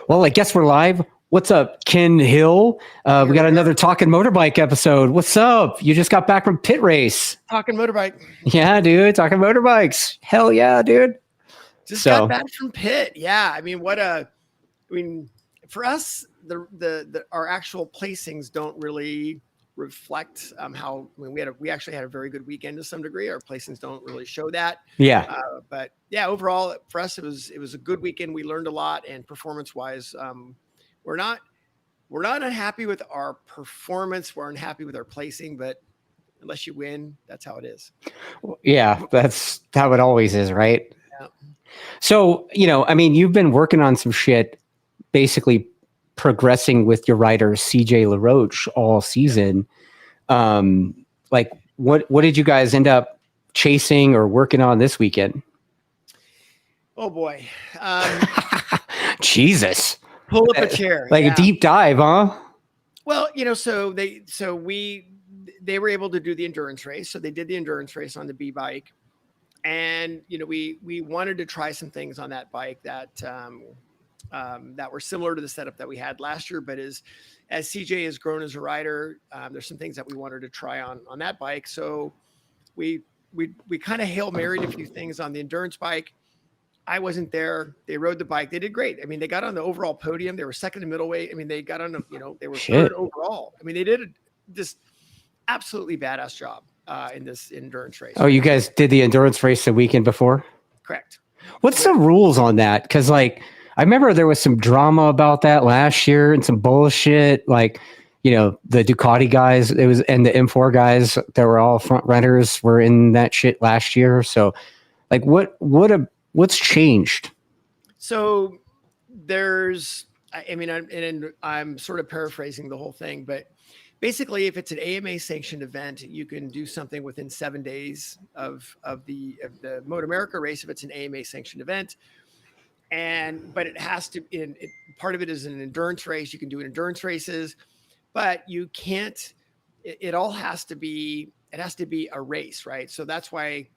Well, I guess we're live. What's up, Ken Hill? We got another Talkin Motorbike episode. What's up? You just got back from PittRace. Talkin Motorbike. Yeah, dude. Talkin Motorbikes. Hell yeah, dude. Just got back from Pitt. Yeah, I mean, for us, our actual placings don't really reflect how. I mean, we actually had a very good weekend to some degree. Our placings don't really show that. Yeah. But yeah, overall for us, it was a good weekend. We learned a lot, and performance wise, we're not unhappy with our performance. We're unhappy with our placing, but unless you win, that's how it is. Yeah, that's how it always is, right? Yeah. So, I mean, you've been working on some shit, basically progressing with your rider, CJ LaRoche, all season. Like, what did you guys end up chasing or working on this weekend? Oh, boy. Jesus. Pull up a chair. Like a deep dive, huh? Well, so they were able to do the endurance race. So they did the endurance race on the B bike. And, we wanted to try some things on that bike that were similar to the setup that we had last year. But as CJ has grown as a rider, there's some things that we wanted to try on that bike. So we kind of Hail Married a few things on the endurance bike. I wasn't there. They rode the bike. They did great. I mean, they got on the overall podium. They were second in middleweight. I mean, they got on they were third overall. I mean, they did this absolutely badass job in this endurance race. Oh, you guys did the endurance race the weekend before? Correct. What's the rules on that? Because, I remember there was some drama about that last year and some bullshit. The Ducati guys, and the M4 guys that were all front runners were in that shit last year. So, what's changed? So I'm sort of paraphrasing the whole thing, but basically, if it's an AMA sanctioned event, you can do something within 7 days of the MotoAmerica race if it's an AMA sanctioned event. But it has to, part of it is an endurance race. You can do endurance races, but you can't, it has to be a race, right? So that's why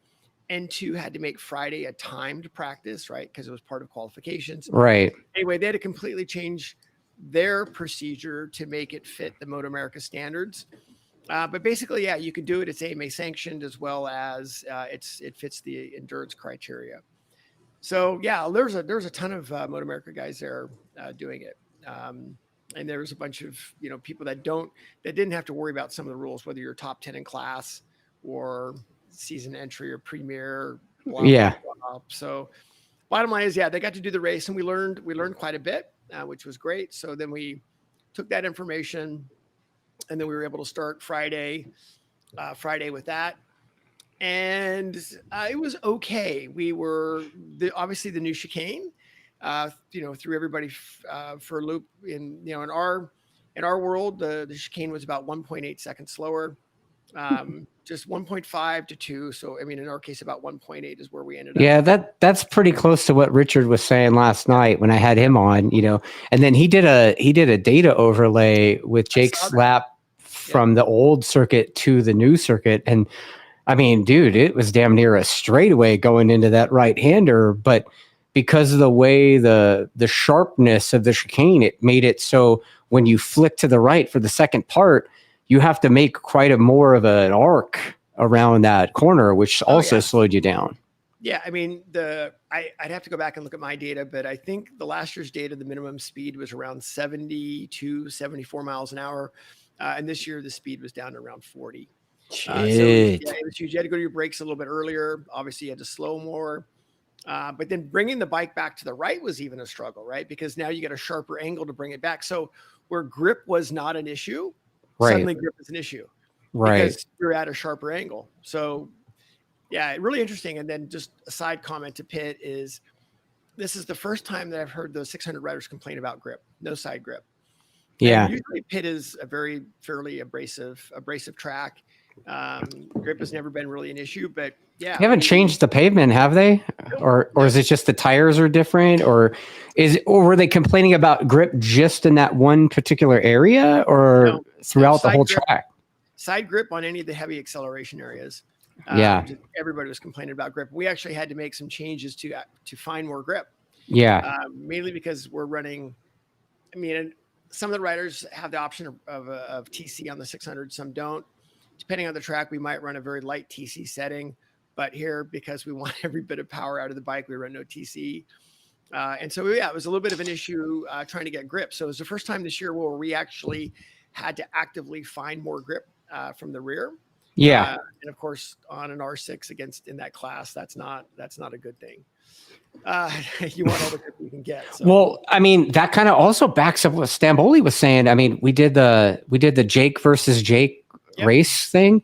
N2 had to make Friday a timed practice, right? Because it was part of qualifications. Right. Anyway, they had to completely change their procedure to make it fit the MotoAmerica standards. But basically, yeah, you can do it. It's AMA sanctioned as well as it fits the endurance criteria. So yeah, there's a ton of MotoAmerica guys there doing it. And there was a bunch of, people that didn't have to worry about some of the rules, whether you're top 10 in class or season entry or premier. Blah, yeah. Blah, blah. So bottom line is, yeah, they got to do the race, and we learned quite a bit, which was great. So then we took that information, and then we were able to start Friday with that. And it was okay. We were obviously the new chicane, threw everybody for a loop. In our world, the chicane was about 1.8 seconds slower. Just 1.5 to 2. So, I mean, in our case, about 1.8 is where we ended up. Yeah, that's pretty close to what Richard was saying last night when I had him on, and then he did a data overlay with Jake's lap from the old circuit to the new circuit. And I mean, dude, it was damn near a straightaway going into that right-hander, but because of the way the sharpness of the chicane, it made it so when you flick to the right for the second part, you have to make quite a more of an arc around that corner, which also slowed you down. Yeah, I mean, I'd have to go back and look at my data, but I think the last year's data, the minimum speed was around 72, 74 miles an hour. And this year, the speed was down to around 40. So it was huge. You had to go to your brakes a little bit earlier. Obviously, you had to slow more. But then bringing the bike back to the right was even a struggle, right? Because now you get a sharper angle to bring it back. So where grip was not an issue, suddenly grip is an issue, right? Because you're at a sharper angle. So yeah, really interesting. And then just a side comment to Pitt is this is the first time that I've heard those 600 riders complain about grip, no side grip. Yeah. And usually Pitt is a fairly abrasive track. Grip has never been really an issue, but yeah. They haven't changed the pavement, have they? Or is it just the tires are different, or were they complaining about grip just in that one particular area, or throughout the whole track? Side grip on any of the heavy acceleration areas. Everybody was complaining about grip. We actually had to make some changes to find more grip. Yeah. Mainly because we're running. I mean, some of the riders have the option of TC on the 600. Some don't. Depending on the track, we might run a very light TC setting. But here, because we want every bit of power out of the bike, we run no TC. And so, yeah, it was a little bit of an issue trying to get grip. So it was the first time this year where we actually had to actively find more grip from the rear. Yeah. And of course, on an R6 in that class, that's not a good thing. You want all the grip you can get. So. Well, I mean, that kind of also backs up what Stamboli was saying. I mean, we did the Jake versus Jake race thing,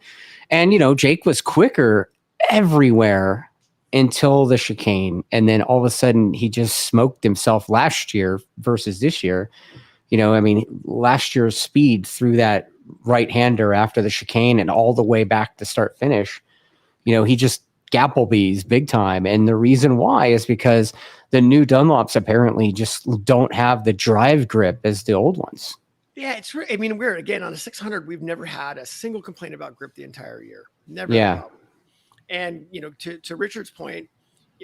and Jake was quicker everywhere until the chicane, and then all of a sudden he just smoked himself last year versus this year. I mean, last year's speed through that right-hander after the chicane and all the way back to start finish, he just Gapplebees big time. And the reason why is because the new Dunlops apparently just don't have the drive grip as the old ones. Yeah, I mean, we're again on a 600. We've never had a single complaint about grip the entire year. Never. Yeah. And to Richard's point,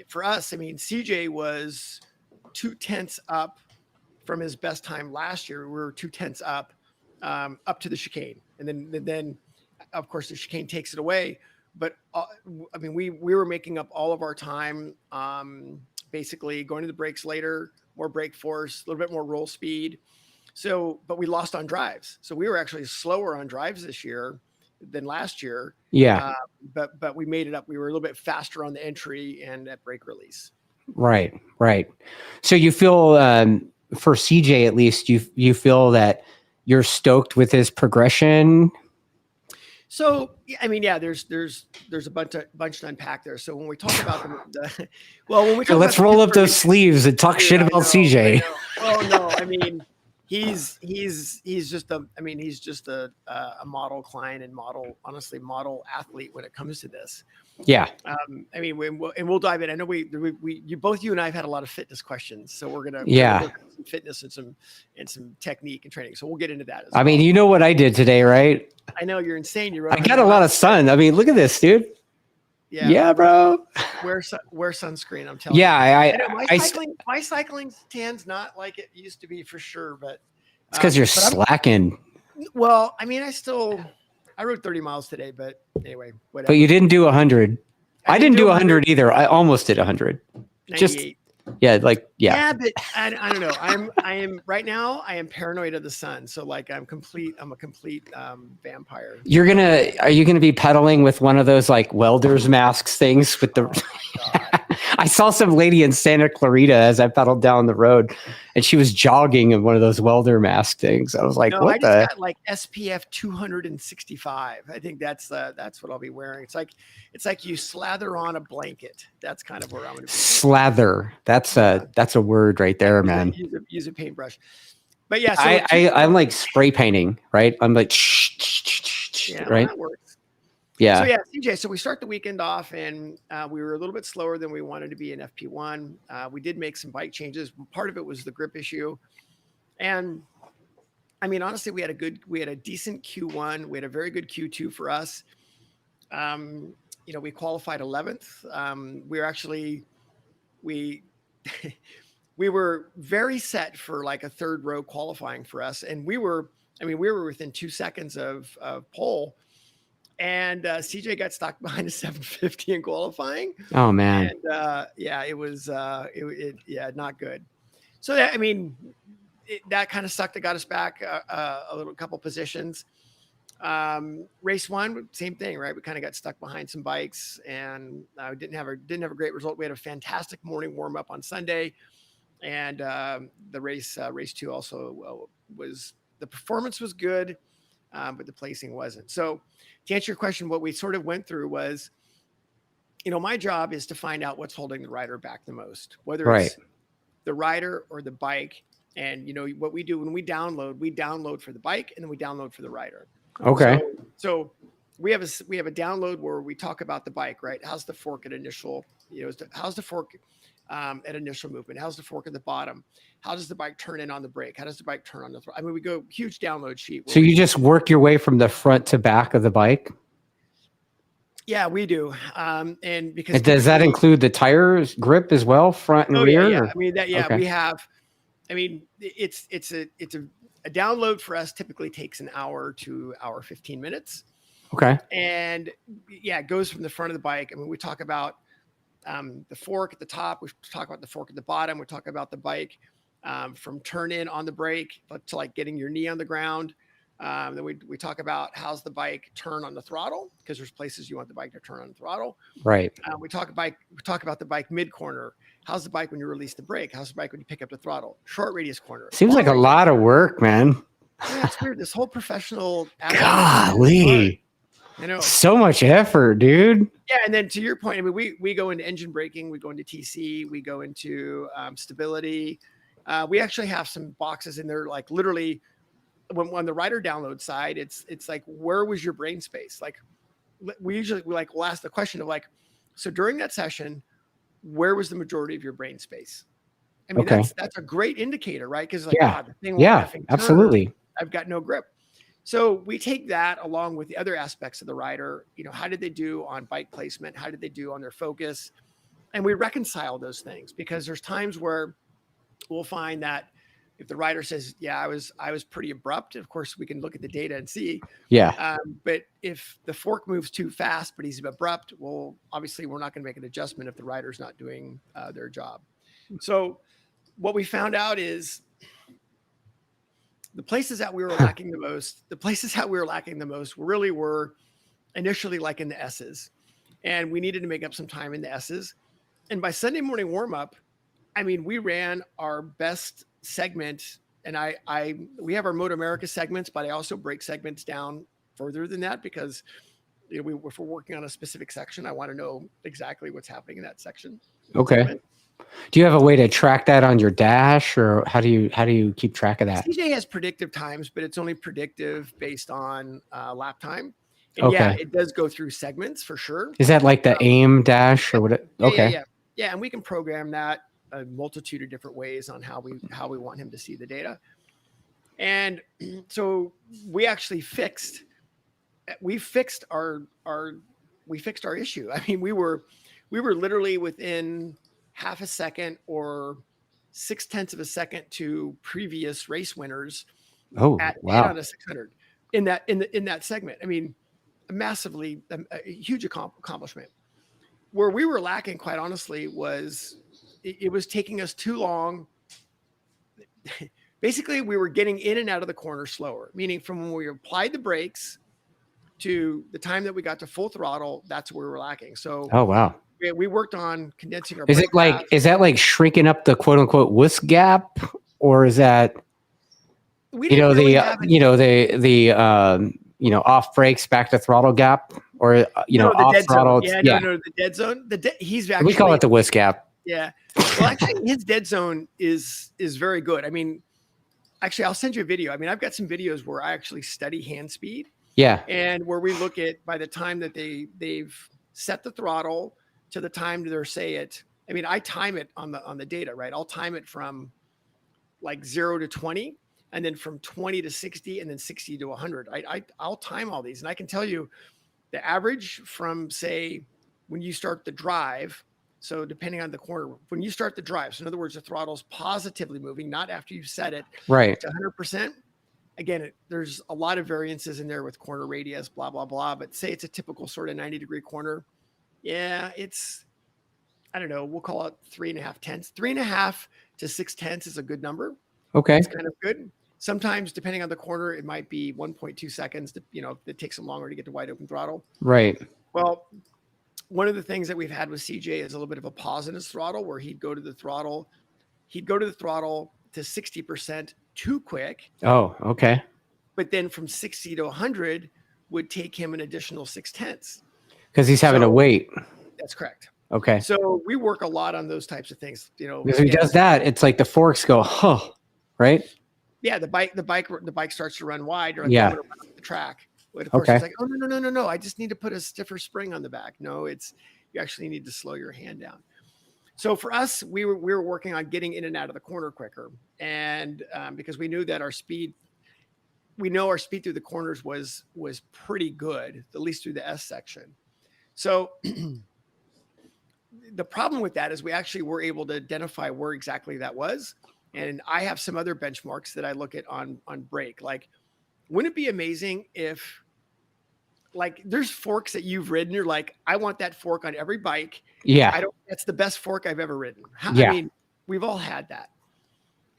for us, I mean, CJ was 0.2 up from his best time last year. We were 0.2 up to the chicane, and then of course the chicane takes it away. But I mean, we were making up all of our time, basically going to the brakes later, more brake force, a little bit more roll speed. So, but we lost on drives. So we were actually slower on drives this year than last year. Yeah. But we made it up. We were a little bit faster on the entry and at brake release. Right. So you feel, for CJ at least, you feel that you're stoked with his progression. So, I mean, yeah, there's a bunch to unpack there. So when we talk about let's roll up those sleeves and talk shit about CJ. Well, no, I mean, he's just a model client and model athlete when it comes to this. Yeah. I mean, we'll dive in. I know you and I have had a lot of fitness questions, so we're gonna look at some fitness and some technique and training. So we'll get into that. I mean, you know what I did today, right? I know you're insane. I got a lot of sun. I mean, look at this, dude. Yeah, bro. Wear sunscreen. I'm telling you. Yeah, my cycling tan's not like it used to be for sure, but it's because you're slacking. Well, I mean, I rode 30 miles today, but anyway, whatever. But you didn't do 100. I didn't do 100 either. I almost did 100. 98. Yeah, Yeah, but I don't know. I am right now. I am paranoid of the sun. So like I'm a complete vampire. Are you gonna be pedaling with one of those like welder's masks things with the? I saw some lady in Santa Clarita as I pedaled down the road, and she was jogging in one of those welder mask things. I was like, "What I just got like SPF 265. I think that's what I'll be wearing. It's like you slather on a blanket. That's kind of where I'm going to be. Slather. That's a word right there, man. Use a paintbrush. But yeah, so I'm like spray painting, right? I'm like, right? That works. Yeah. So yeah, CJ. So we start the weekend off, and we were a little bit slower than we wanted to be in FP1. We did make some bike changes. Part of it was the grip issue, and I mean, honestly, we had a decent Q1. We had a very good Q2 for us. We qualified 11th. We were very set for like a third row qualifying for us, and we were within 2 seconds of pole. And CJ got stuck behind a 750 in qualifying. Oh man! And it was not good. So that that kind of sucked. It got us back a couple positions. Race 1, same thing, right? We kind of got stuck behind some bikes, and didn't have a great result. We had a fantastic morning warm up on Sunday, and the race 2 also the performance was good, but the placing wasn't. So to answer your question, what we sort of went through was, my job is to find out what's holding the rider back the most, whether it's the rider or the bike. And what we do when we download for the bike, and then we download for the rider. Okay. So we have a download where we talk about the bike, right? How's the fork at initial, how's the fork at initial movement? How's the fork at the bottom? How does the bike turn in on the brake? How does the bike turn on the throttle? I mean, we go huge download sheet. So you just work your way from the front to back of the bike? Yeah, we do. And because And does that include the tires grip as well, front and rear? yeah. Or? I mean that, yeah, Okay. we have, I mean, it's a download for us typically takes an hour to hour 15 minutes. Okay. And yeah, it goes from the front of the bike. I mean, we talk about the fork at the top. We talk about the fork at the bottom. We talk about the bike from turn in on the brake to like getting your knee on the ground. Then we talk about how's the bike turn on the throttle, because there's places you want the bike to turn on the throttle. Right. We talk about the bike mid corner. How's the bike when you release the brake? How's the bike when you pick up the throttle? Short radius corner. Seems like a lot of work, man. Yeah, it's weird. This whole professional. Golly. I know. So much effort, dude. Yeah, and then to your point, I mean, we go into engine braking, we go into TC, we go into stability. We actually have some boxes in there, like literally, when on the rider download side, it's like, where was your brain space? Like, we'll ask the question of like, so during that session, where was the majority of your brain space? I mean, that's a great indicator, right? Because like, yeah, God, the thing absolutely. I've got no grip. So we take that along with the other aspects of the rider. You know, how did they do on bike placement? How did they do on their focus? And we reconcile those things, because there's times where we'll find that if the rider says, yeah, I was pretty abrupt, of course we can look at the data and see. Yeah. But if the fork moves too fast, but he's abrupt, well, obviously we're not going to make an adjustment if the rider's not doing their job. So what we found out is the places that we were lacking the most really were initially like in the S's, and we needed to make up some time in the S's. And by Sunday morning warm up, I mean, we ran our best segment, and we have our MotoAmerica segments, but I also break segments down further than that, because if we're working on a specific section, I want to know exactly what's happening in that section. Okay. Segment. Do you have a way to track that on your dash, or how do you keep track of that? CJ has predictive times, but it's only predictive based on lap time. And yeah, it does go through segments for sure. Is that like the aim dash or what? Okay. Yeah. And we can program that a multitude of different ways on how we want him to see the data. And so we actually fixed our issue. I mean, we were literally within half a second or 0.6 of a second to previous race winners. Oh, at wow. 8 out of 600 in that segment. I mean, a huge accomplishment. Where we were lacking, quite honestly, was it was taking us too long. Basically, we were getting in and out of the corner slower, meaning from when we applied the brakes to the time that we got to full throttle, that's where we were lacking. So, oh, wow. We worked on condensing our. Is that like shrinking up the quote unquote wuss gap, or is that, off brakes back to throttle gap, or off throttle? The dead zone. He's actually, we call it the wuss gap. Yeah. Well, actually, his dead zone is very good. I mean, actually, I'll send you a video. I mean, I've got some videos where I actually study hand speed. Yeah. And where we look at by the time that they've set the throttle to the time they're say it. I mean, I time it on the data, right? I'll time it from like 0 to 20, and then from 20 to 60, and then 60 to 100. I'll time all these, and I can tell you the average from, say, when you start the drive. So depending on the corner, when you start the drive, so in other words, the throttle's positively moving, not after you've set it right to 100%. Again, there's a lot of variances in there with corner radius, blah, blah, blah. But say it's a typical sort of 90-degree corner. Yeah, it's, I don't know, we'll call it 3.5 tenths. 3.5 to 6 tenths is a good number. Okay. It's kind of good. Sometimes, depending on the corner, it might be 1.2 seconds. It takes them longer to get to wide open throttle. Right. Well, one of the things that we've had with CJ is a little bit of a pause in his throttle, where he'd go to the throttle to 60% too quick. Oh, okay. But then from 60 to 100 would take him an additional 0.6. Because he's having to wait. That's correct. Okay. So we work a lot on those types of things. Because he does that, it's like the forks go, right? Yeah, the bike starts to run wide. You're like, yeah. I'm gonna run up the track. But of course, it's like, oh no! I just need to put a stiffer spring on the back. No, you actually need to slow your hand down. So for us, we were working on getting in and out of the corner quicker, and because we knew that our speed through the corners was pretty good, at least through the S section. So the problem with that is we actually were able to identify where exactly that was. And I have some other benchmarks that I look at on brake. Like, wouldn't it be amazing if, like, there's forks that you've ridden, you're like, I want that fork on every bike. Yeah. That's the best fork I've ever ridden. Yeah. I mean, we've all had that.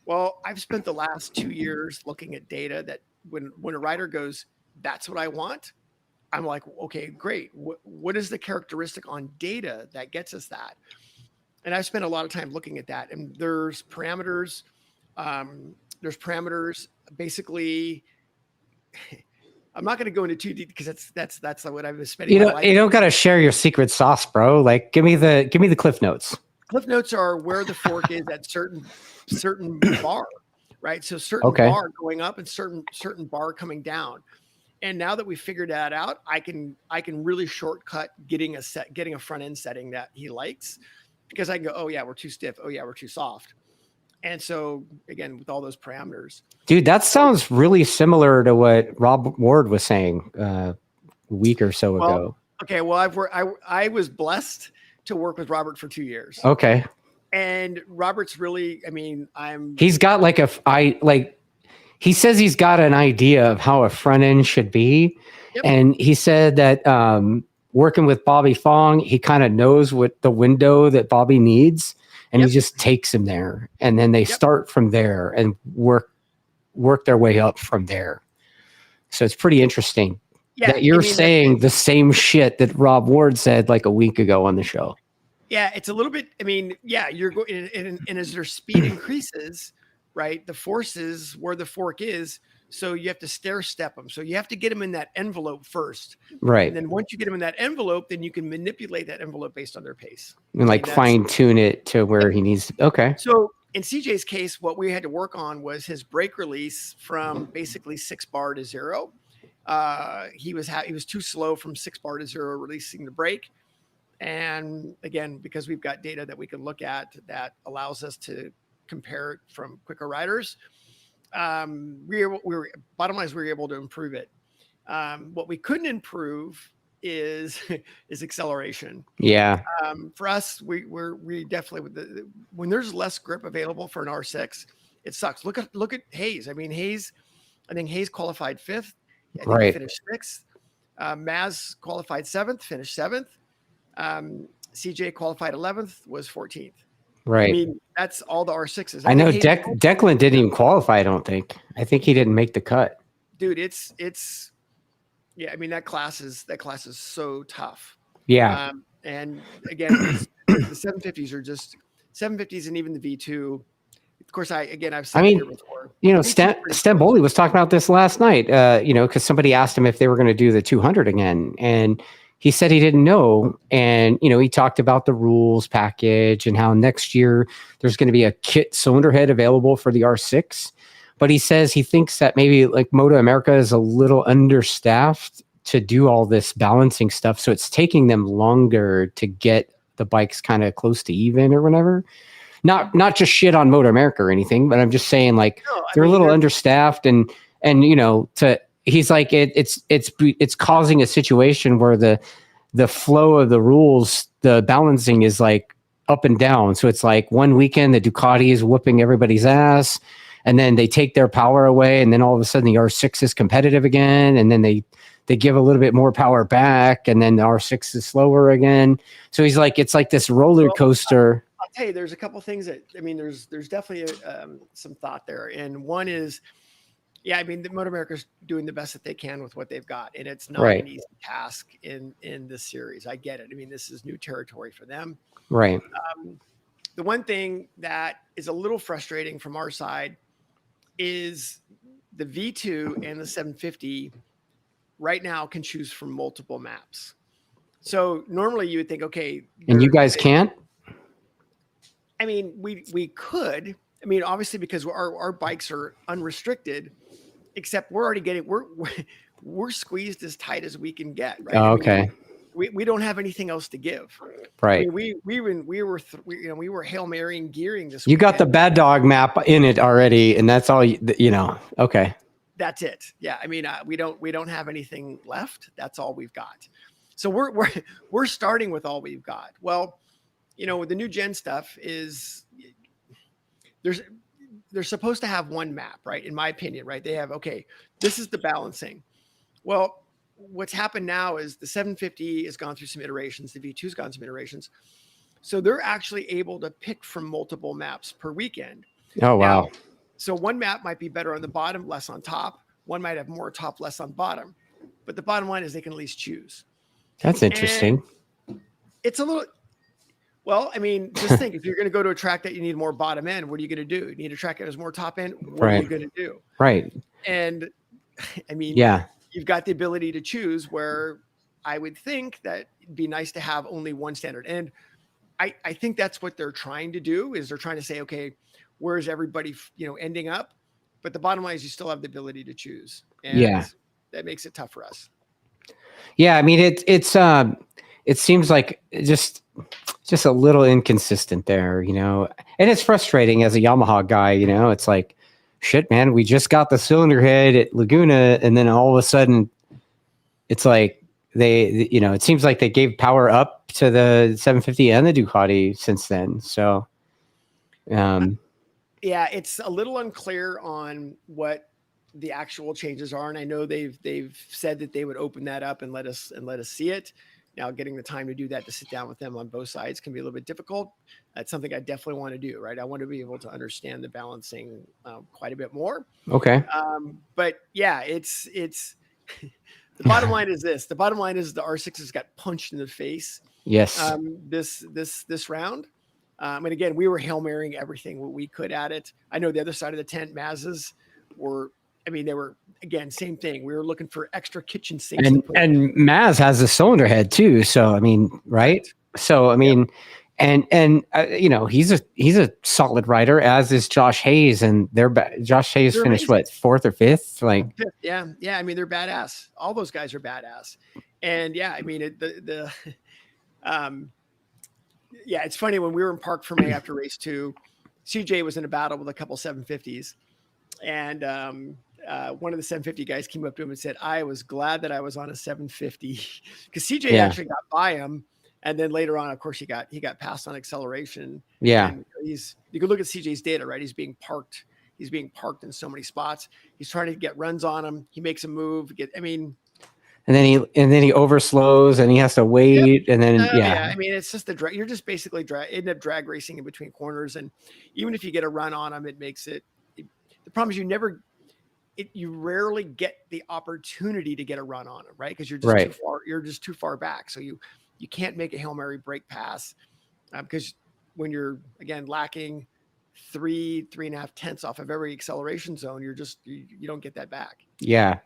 Well, I've spent the last 2 years looking at data that when a rider goes, that's what I want, I'm like, okay, great. What is the characteristic on data that gets us that? And I've spent a lot of time looking at that. And there's parameters. Basically. I'm not going to go into too deep because that's what I've been spending. You don't got to share your secret sauce, bro. Like, give me the cliff notes. Cliff notes are where the fork is at certain bar, right? So certain bar going up and certain bar coming down. And now that we figured that out, I can really shortcut getting a front end setting that he likes, because I can go, oh yeah, we're too stiff. Oh yeah, we're too soft. And so again, with all those parameters, dude, that sounds really similar to what Rob Ward was saying a week or so ago. Okay. Well, I was blessed to work with Robert for 2 years. Okay. And Robert's really, I mean, he's got he says he's got an idea of how a front end should be. Yep. And he said that working with Bobby Fong, he kind of knows what the window that Bobby needs, and he just takes him there. And then they start from there and work their way up from there. So it's pretty interesting that you're saying the same shit that Rob Ward said like a week ago on the show. Yeah, it's a little bit, I mean, yeah, you're going, and as their speed increases, right, the force is where the fork is. So you have to stair step them. So you have to get them in that envelope first. Right. And then once you get them in that envelope, then you can manipulate that envelope based on their pace. And like fine tune it to where he needs to. Okay. So in CJ's case, what we had to work on was his brake release from basically 6 bar to 0. He was too slow from 6 bar to 0 releasing the brake. And again, because we've got data that we can look at that allows us to compare it from quicker riders, bottom line is we were able to improve it. What we couldn't improve is acceleration. Yeah. For us, we definitely, when there's less grip available for an R6, it sucks. Look at Hayes. I mean, I think Hayes qualified 5th. I think he finished 6th. Maz qualified 7th, finished 7th. CJ qualified 11th, was 14th. Right. I mean, that's all the R6s. I know Declan didn't even qualify. I don't think. I think he didn't make the cut. Dude, it's yeah. I mean, that class is so tough. Yeah. And again, the 750s are just 750s, and even the V2. Of course, I've said it here before. You know, Stamboli was talking about this last night. Because somebody asked him if they were going to do the 200 again, and he said he didn't know. And, he talked about the rules package and how next year there's going to be a kit cylinder head available for the R6. But he says he thinks that maybe like MotoAmerica is a little understaffed to do all this balancing stuff. So it's taking them longer to get the bikes kind of close to even or whatever. Not just shit on MotoAmerica or anything, but I'm just saying they're a little understaffed and he's like, it's causing a situation where the flow of the rules, the balancing is like up and down. So it's like one weekend the Ducati is whooping everybody's ass, and then they take their power away, and then all of a sudden the R6 is competitive again, and then they give a little bit more power back, and then the R6 is slower again. So he's like, it's like this roller coaster. I'll tell you, there's a couple things that, I mean, there's definitely some thought there. And one is, yeah, I mean, the MotoAmerica is doing the best that they can with what they've got, and it's not an easy task in this series. I get it. I mean, this is new territory for them. Right. The one thing that is a little frustrating from our side is the V2 and the 750 right now can choose from multiple maps. So normally you would think, okay, and you guys can't. I mean, we could. I mean, obviously, because our bikes are unrestricted, except we're already getting we're squeezed as tight as we can get. Right? Oh, okay. We don't have anything else to give. Right. I mean, we were Hail Mary and gearing this. You got the bad dog map in it already, and that's all you know. Okay. That's it. Yeah. I mean, we don't have anything left. That's all we've got. So we're starting with all we've got. Well, you know, the new gen stuff is they're supposed to have one map, right? In my opinion, right? They have, okay, this is the balancing. Well, what's happened now is the 750 has gone through some iterations. The V2's gone some iterations. So they're actually able to pick from multiple maps per weekend. Oh, wow. Now, so one map might be better on the bottom, less on top. One might have more top, less on bottom. But the bottom line is they can at least choose. That's interesting. And it's a little, well, I mean, just think, if you're going to go to a track that you need more bottom end, what are you going to do? You need a track that has more top end. What are you going to do? Right. And I mean, yeah, you've got the ability to choose, where I would think that it'd be nice to have only one standard. And I think that's what they're trying to do, is they're trying to say, okay, where's everybody, you know, ending up? But the bottom line is you still have the ability to choose. And that makes it tough for us. Yeah. I mean, it seems like just a little inconsistent there, you know, and it's frustrating as a Yamaha guy, you know, it's like, shit, man, we just got the cylinder head at Laguna. And then all of a sudden it's like, you know, it seems like they gave power up to the 750 and the Ducati since then. So, yeah, it's a little unclear on what the actual changes are. And I know they've said that they would open that up and let us see it. Now, getting the time to do that, to sit down with them on both sides, can be a little bit difficult. That's something I definitely want to do, right? I want to be able to understand the balancing quite a bit more. Okay. But yeah, it's the bottom line is this. The bottom line is the R6s got punched in the face. Yes. This round. And again, we were Hail Marying everything we could at it. I know the other side of the tent, Mazes were, I mean, they were, again, same thing. We were looking for extra kitchen sinks. And Maz has a cylinder head too. So, I mean, right. So, I mean, and you know, he's a solid rider, as is Josh Hayes, and Josh Hayes finished amazing. What, 4th or 5th? Like, yeah. I mean, they're badass. All those guys are badass. And yeah, I mean, yeah, it's funny, when we were in Park Ferme after race 2, CJ was in a battle with a couple 750s, and one of the 750 guys came up to him and said, I was glad that I was on a 750, because CJ actually got by him. And then later on, of course, he got passed on acceleration. Yeah. And you can look at CJ's data, right? He's being parked in so many spots. He's trying to get runs on him. He makes a move. And then he overslows and he has to wait. And then, I mean, it's just you're just basically end up drag racing in between corners. And even if you get a run on him, it makes it, the problem is you rarely get the opportunity to get a run on him, right? Because you're just too far back. So you can't make a Hail Mary break pass, because when you're, again, lacking 3.5 tenths off of every acceleration zone, you don't get that back. Yeah.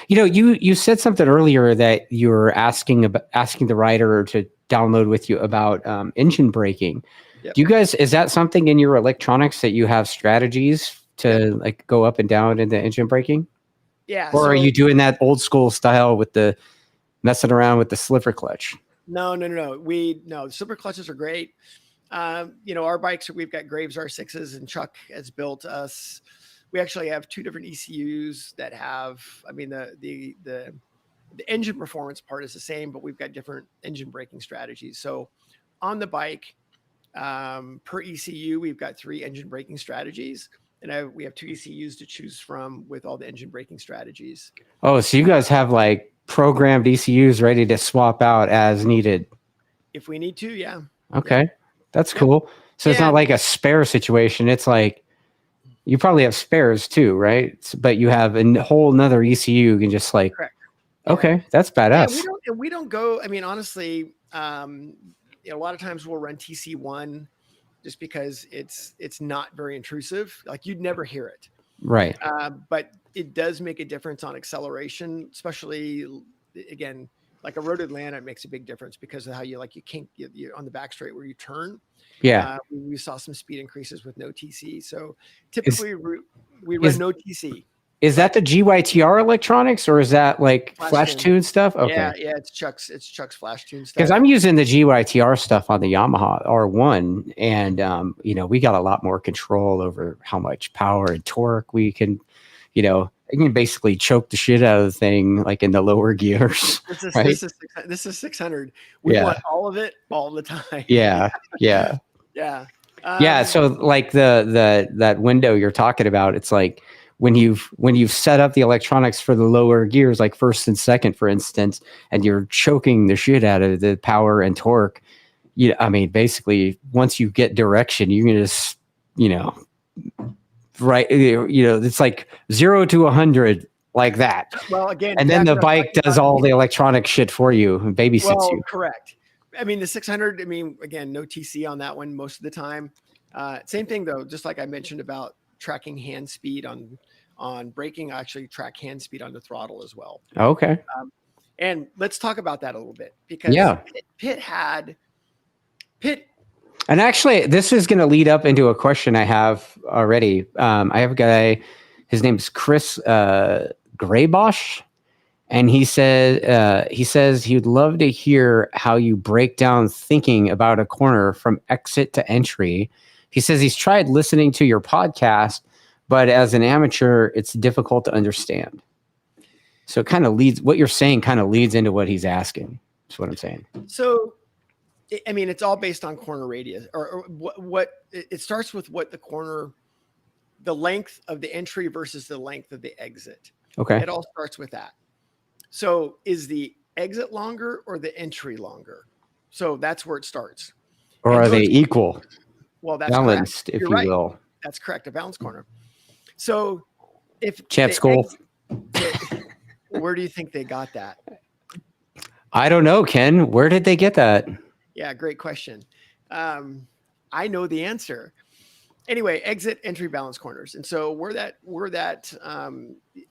You know, you said something earlier that you were asking the rider to download with you about engine braking. Yep. Do you guys, is that something in your electronics that you have strategies to like go up and down in the engine braking? Yeah. Or are you doing that old school style with the messing around with the slipper clutch? No. The slipper clutches are great. You know, our bikes, we've got Graves R6s, and Chuck has built us. We actually have 2 different ECUs that have, I mean, the engine performance part is the same, but we've got different engine braking strategies. So on the bike, per ECU, we've got 3 engine braking strategies, and we have 2 ECUs to choose from with all the engine braking strategies. Oh, so you guys have like programmed ECUs ready to swap out as needed? If we need to, yeah. Okay. Yeah. That's cool. So it's not like a spare situation. It's like, you probably have spares too, right? But you have a whole nother ECU. You can just like, correct. Okay, that's badass. Yeah, we don't go, I mean, honestly, a lot of times we'll run TC1 just because it's not very intrusive. Like, you'd never hear it. Right. But it does make a difference on acceleration, especially, again, like a roaded land, it makes a big difference because of how you can't get on the back straight where you turn. Yeah. We saw some speed increases with no TC. So typically we run no TC. Is that the GYTR electronics, or is that like flash tune stuff? Okay. Yeah, it's Chuck's flash tune stuff. Because I'm using the GYTR stuff on the Yamaha R1, and we got a lot more control over how much power and torque we can, you can basically choke the shit out of the thing, like in the lower gears. Right? This is 600. We want all of it all the time. Yeah. Yeah. Yeah. So like that window you're talking about, it's like when you've set up the electronics for the lower gears, like first and second, for instance, and you're choking the shit out of the power and torque. I mean, basically, once you get direction, you can just, right. It's like 0 to 100 like that. Well, again, and then the bike does all the electronic shit for you and babysits you. Correct. I mean, the 600, I mean, again, no TC on that one most of the time. Same thing though, just like I mentioned about tracking hand speed on braking, I actually track hand speed on the throttle as well. Okay. And let's talk about that a little bit, because Pitt. And actually, this is going to lead up into a question I have already. I have a guy, his name's Chris Graybosch, and he says he would love to hear how you break down thinking about a corner from exit to entry. He says he's tried listening to your podcast, but as an amateur, it's difficult to understand. So it kind of what you're saying kind of leads into what he's asking. That's what I'm saying. So, I mean, it's all based on corner radius, or what it starts with, what the length of the entry versus the length of the exit. Okay. It all starts with that. So is the exit longer or the entry longer? So that's where it starts. Or are they equal? Well, that's balanced, correct. if you will. That's correct. A balanced corner. So if Champ School. Where do you think they got that? I don't know, Ken. Where did they get that? Yeah, great question. I know the answer. Anyway, exit, entry, balance corners. And so we're that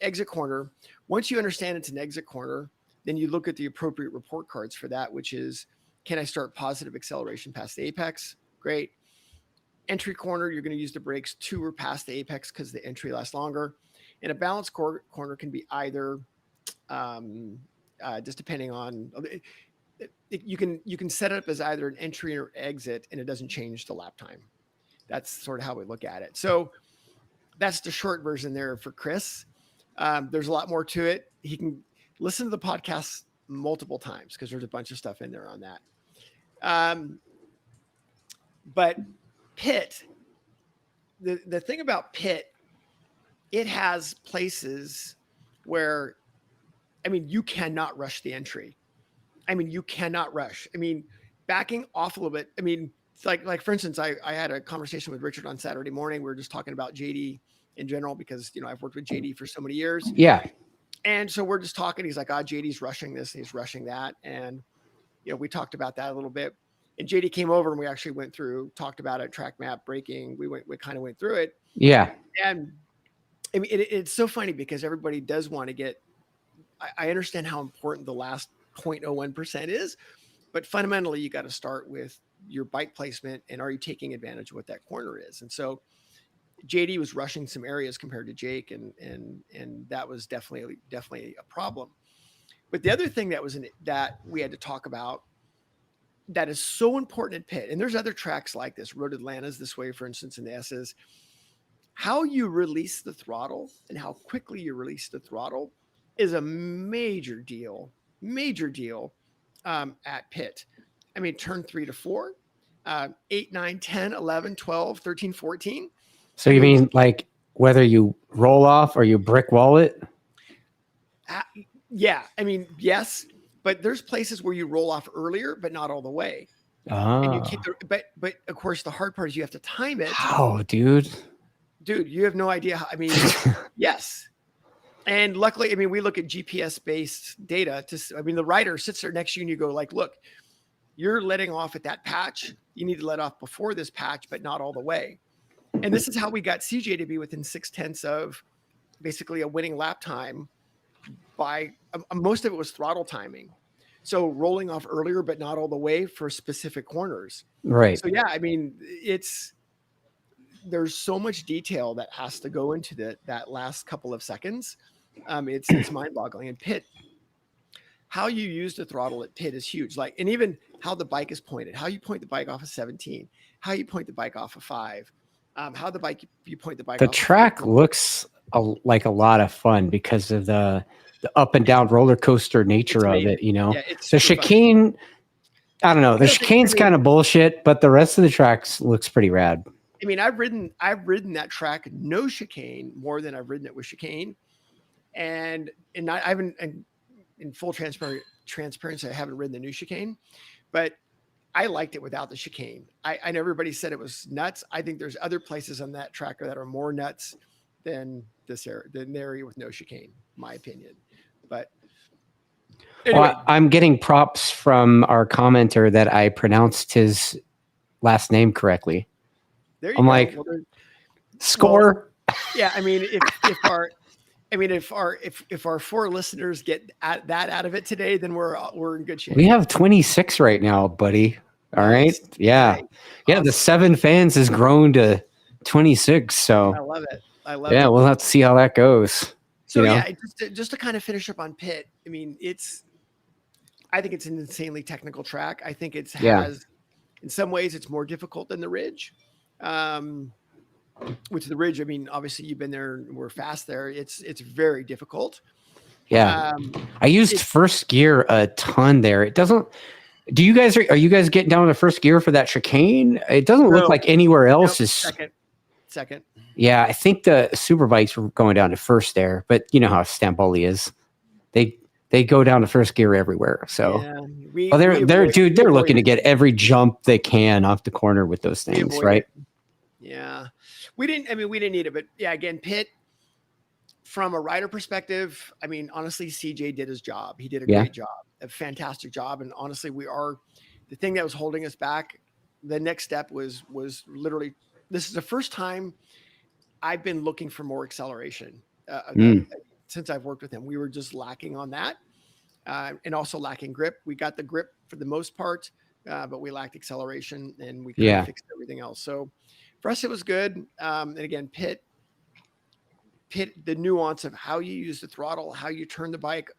exit corner. Once you understand it's an exit corner, then you look at the appropriate report cards for that, which is, can I start positive acceleration past the apex? Great. Entry corner, you're going to use the brakes to or past the apex because the entry lasts longer. And a balance corner can be either, just depending on, you can set it up as either an entry or exit, and it doesn't change the lap time. That's sort of how we look at it. So that's the short version there for Chris. There's a lot more to it. He can listen to the podcast multiple times because there's a bunch of stuff in there on that. But Pitt, the thing about Pitt, it has places where, I mean, you cannot rush the entry. I mean, you cannot rush. I mean, backing off a little bit. I mean, it's like for instance, I had a conversation with Richard on Saturday morning. We were just talking about JD in general, because, I've worked with JD for so many years. Yeah. And so we're just talking. He's like, JD's rushing this, and he's rushing that. And, we talked about that a little bit. And JD came over and we actually talked about it, track map, braking. We kind of went through it. Yeah. And I mean, it's so funny because everybody does want to get, I understand how important the last 0.01% is, but fundamentally you got to start with your bike placement, and are you taking advantage of what that corner is? And so JD was rushing some areas compared to Jake, and that was definitely a problem. But the other thing that we had to talk about that is so important at Pitt, and there's other tracks like this, Road Atlanta's this way, for instance, in the S's, how you release the throttle and how quickly you release the throttle is a major deal at Pitt. I mean, turn 3 to 4, 8, 9, 10, 11, 12, 13, 14. So you mean like whether you roll off or you brick wall it? Yeah. I mean, yes, but there's places where you roll off earlier, but not all the way. And you keep but of course the hard part is you have to time it. How, dude, you have no idea how, I mean, yes. And luckily, I mean, we look at GPS based data the rider sits there next to you and you go like, look, you're letting off at that patch. You need to let off before this patch, but not all the way. And this is how we got CJ to be within 0.6 of basically a winning lap time by most of it was throttle timing. So rolling off earlier, but not all the way for specific corners. Right. So yeah, I mean, there's so much detail that has to go into that last couple of seconds. It's mind boggling. And Pitt, how you use the throttle at Pitt is huge. Like, and even how the bike is pointed, how you point the bike off of 17, how you point the bike off of 5, how you point the bike. The track looks like a lot of fun because of the up and down roller coaster nature of it. You know, Yeah, it's the super fun. chicane. I don't know. The I don't think- I chicane's mean- kind of bullshit, but the rest of the tracks looks pretty rad. I mean, I've ridden that track no chicane more than I've ridden it with chicane, and I haven't. And in full transparency, I haven't ridden the new chicane, but I liked it without the chicane. I know everybody said it was nuts. I think there's other places on that tracker that are more nuts than this area, than the area with no chicane, my opinion. But anyway, Well, I'm getting props from our commenter that I pronounced his last name correctly. there you I'm go. like, Well, score. yeah, I mean, if our 4 listeners get that out of it today, then we're in good shape. We have 26 right now, buddy. All Nice. right. Yeah. Nice. Yeah. The 7 fans has grown to 26. I So love it. I love it. yeah, we'll have to see how that goes. So you know? yeah, just to kind of finish up on Pitt. I mean, I think it's an insanely technical track. I think it has, in some ways, it's more difficult than the Ridge. Which the Ridge, I mean, obviously you've been there. We're fast there. It's very difficult. Yeah. I used first gear a ton there. It doesn't. Are you guys getting down to first gear for that chicane? It doesn't look like anywhere else is second. Yeah, I think the Superbikes were going down to first there, but you know how Stamboli is. They go down to first gear everywhere. So they're looking to get every jump they can off the corner with those things, right? Yeah. We didn't need it, but yeah, again, Pitt, from a rider perspective, I mean, honestly, CJ did his job. He did a great job, a fantastic job. And honestly, the thing that was holding us back, the next step was literally, this is the first time I've been looking for more acceleration since I've worked with him. We were just lacking on that and also lacking grip. We got the grip for the most part, but we lacked acceleration and we kind of fixed everything else. So for us, it was good. And again, Pitt, the nuance of how you use the throttle, how you turn the bike,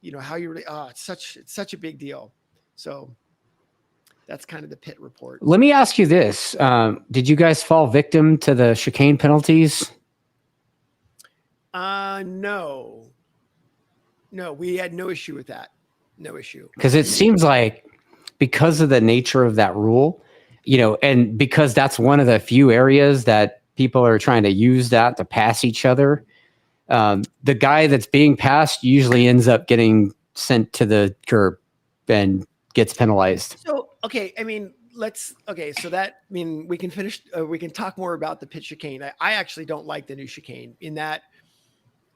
you know, how you really, it's such a big deal. So that's kind of the Pitt report. Let me ask you this. Did you guys fall victim to the chicane penalties? No, we had no issue with that. No issue. Because it seems like because of the nature of that rule, you know, and because that's one of the few areas that people are trying to use that to pass each other, the guy that's being passed usually ends up getting sent to the curb and gets penalized. So, okay. I mean, we can finish, we can talk more about the Pitt chicane. I actually don't like the new chicane in that,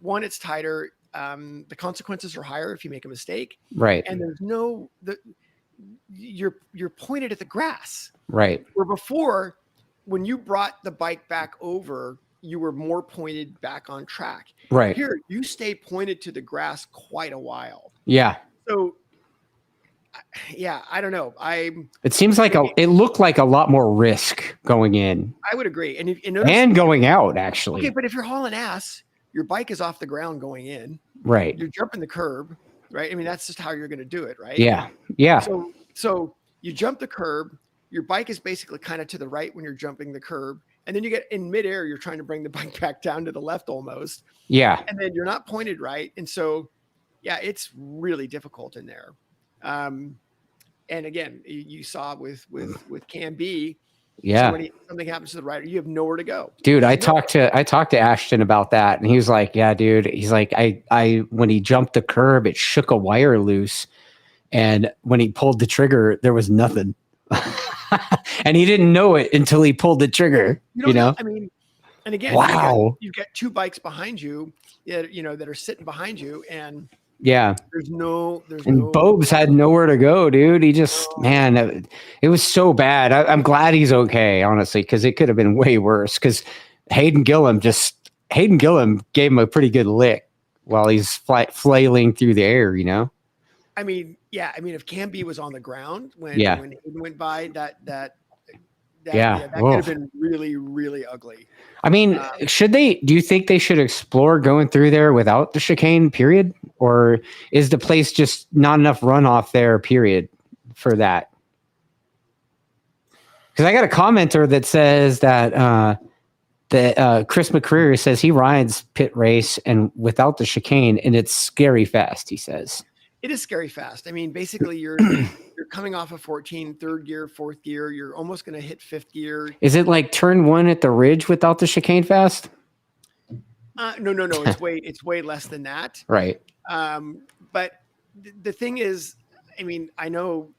one, it's tighter. The consequences are higher if you make a mistake. Right. And there's you're pointed at the grass. Right. Where before, when you brought the bike back over, you were more pointed back on track. Right. Here, you stay pointed to the grass quite a while. Yeah. So, yeah, I don't know. It seems like it looked like a lot more risk going in. I would agree. And going out, actually. Okay, but if you're hauling ass, your bike is off the ground going in. Right. You're jumping the curb, right? I mean, that's just how you're going to do it, right? Yeah. Yeah. So you jump the curb. Your bike is basically kind of to the right when you're jumping the curb. And then you get in midair, you're trying to bring the bike back down to the left almost. Yeah. And then you're not pointed right. And so, yeah, it's really difficult in there. And again, you saw with Cam B. Yeah. So when something happens to the rider, you have nowhere to go. Dude, I talked to Ashton about that, and he was like, "Yeah, dude." He's like, "I when he jumped the curb, it shook a wire loose, and when he pulled the trigger, there was nothing." And he didn't know it until he pulled the trigger. You know? I mean, and again, wow, you've got 2 bikes behind you, that are sitting behind you, and yeah, there's no. Bobes had nowhere to go, dude. He just, man, it was so bad. I'm glad he's okay, honestly, because it could have been way worse. Because Hayden Gillum gave him a pretty good lick while he's flailing through the air, you know. I mean, yeah. I mean, if Cam B was on the ground when Hayden went by, that could have been really, really ugly. I mean, do you think they should explore going through there without the chicane, period? Or is the place just not enough runoff there, period, for that? Because I got a commenter that says that The Chris McCreary says he rides PittRace and without the chicane, and it's scary fast. He says it is scary fast. I mean, basically, you're coming off of 14, third gear, fourth gear. You're almost going to hit fifth gear. Is it like turn 1 at the ridge without the chicane fast? No. It's way less than that. Right. But the thing is, I mean, I know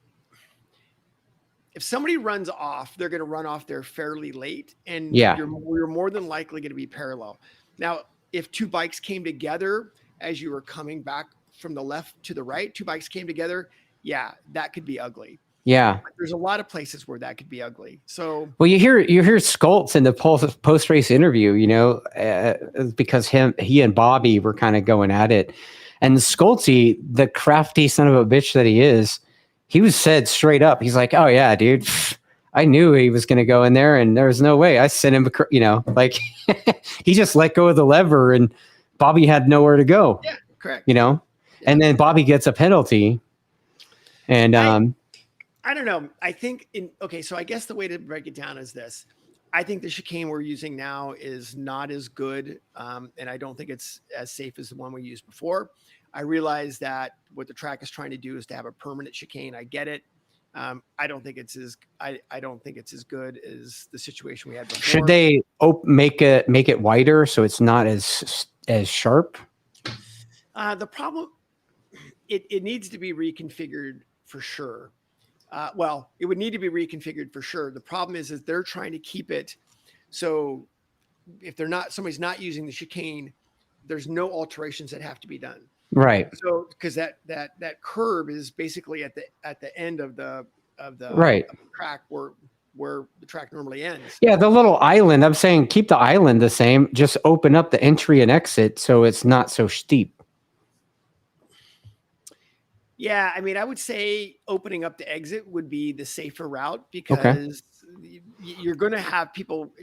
if somebody runs off, they're going to run off there fairly late, and you're more than likely going to be parallel. Now, if two bikes came together as you were coming back from the left to the right, two bikes came together, yeah, that could be ugly. Yeah. But there's a lot of places where that could be ugly. So, well, you hear Skoltz in the post race interview, because he and Bobby were kind of going at it, and Skoltzy, the crafty son of a bitch that he is, he was said straight up. He's like, "Oh yeah, dude, I knew he was going to go in there, and there was no way. I sent him, like he just let go of the lever, and Bobby had nowhere to go." Yeah, correct. And then Bobby gets a penalty, and I don't know. I think so I guess the way to break it down is this. I think the chicane we're using now is not as good, and I don't think it's as safe as the one we used before. I realize that what the track is trying to do is to have a permanent chicane. I get it. I don't think it's as good as the situation we had before. Should they make it wider so it's not as sharp? The problem, it needs to be reconfigured for sure. Well, it would need to be reconfigured for sure. The problem is they're trying to keep it so if somebody's not using the chicane, there's no alterations that have to be done. Right. So because that curb is basically at the end of the track where the track normally ends. Yeah, the little island. I'm saying keep the island the same. Just open up the entry and exit so it's not so steep. Yeah, I mean, I would say opening up the exit would be the safer route because you're going to have people.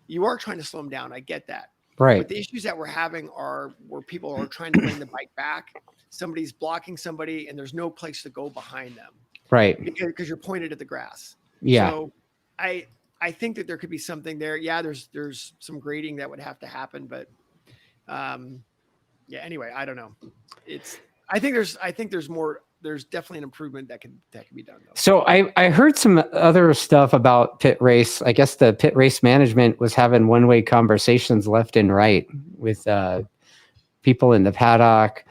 You are trying to slow them down. I get that. Right. But the issues that we're having are where people are trying to bring the bike back. Somebody's blocking somebody, and there's no place to go behind them. Right. Because you're pointed at the grass. Yeah. So I think that there could be something there. Yeah, there's some grading that would have to happen, but yeah. Anyway, I don't know. I think there's more. There's definitely an improvement that can be done though. So I heard some other stuff about PittRace. I guess the PittRace management was having one-way conversations left and right with people in the paddock,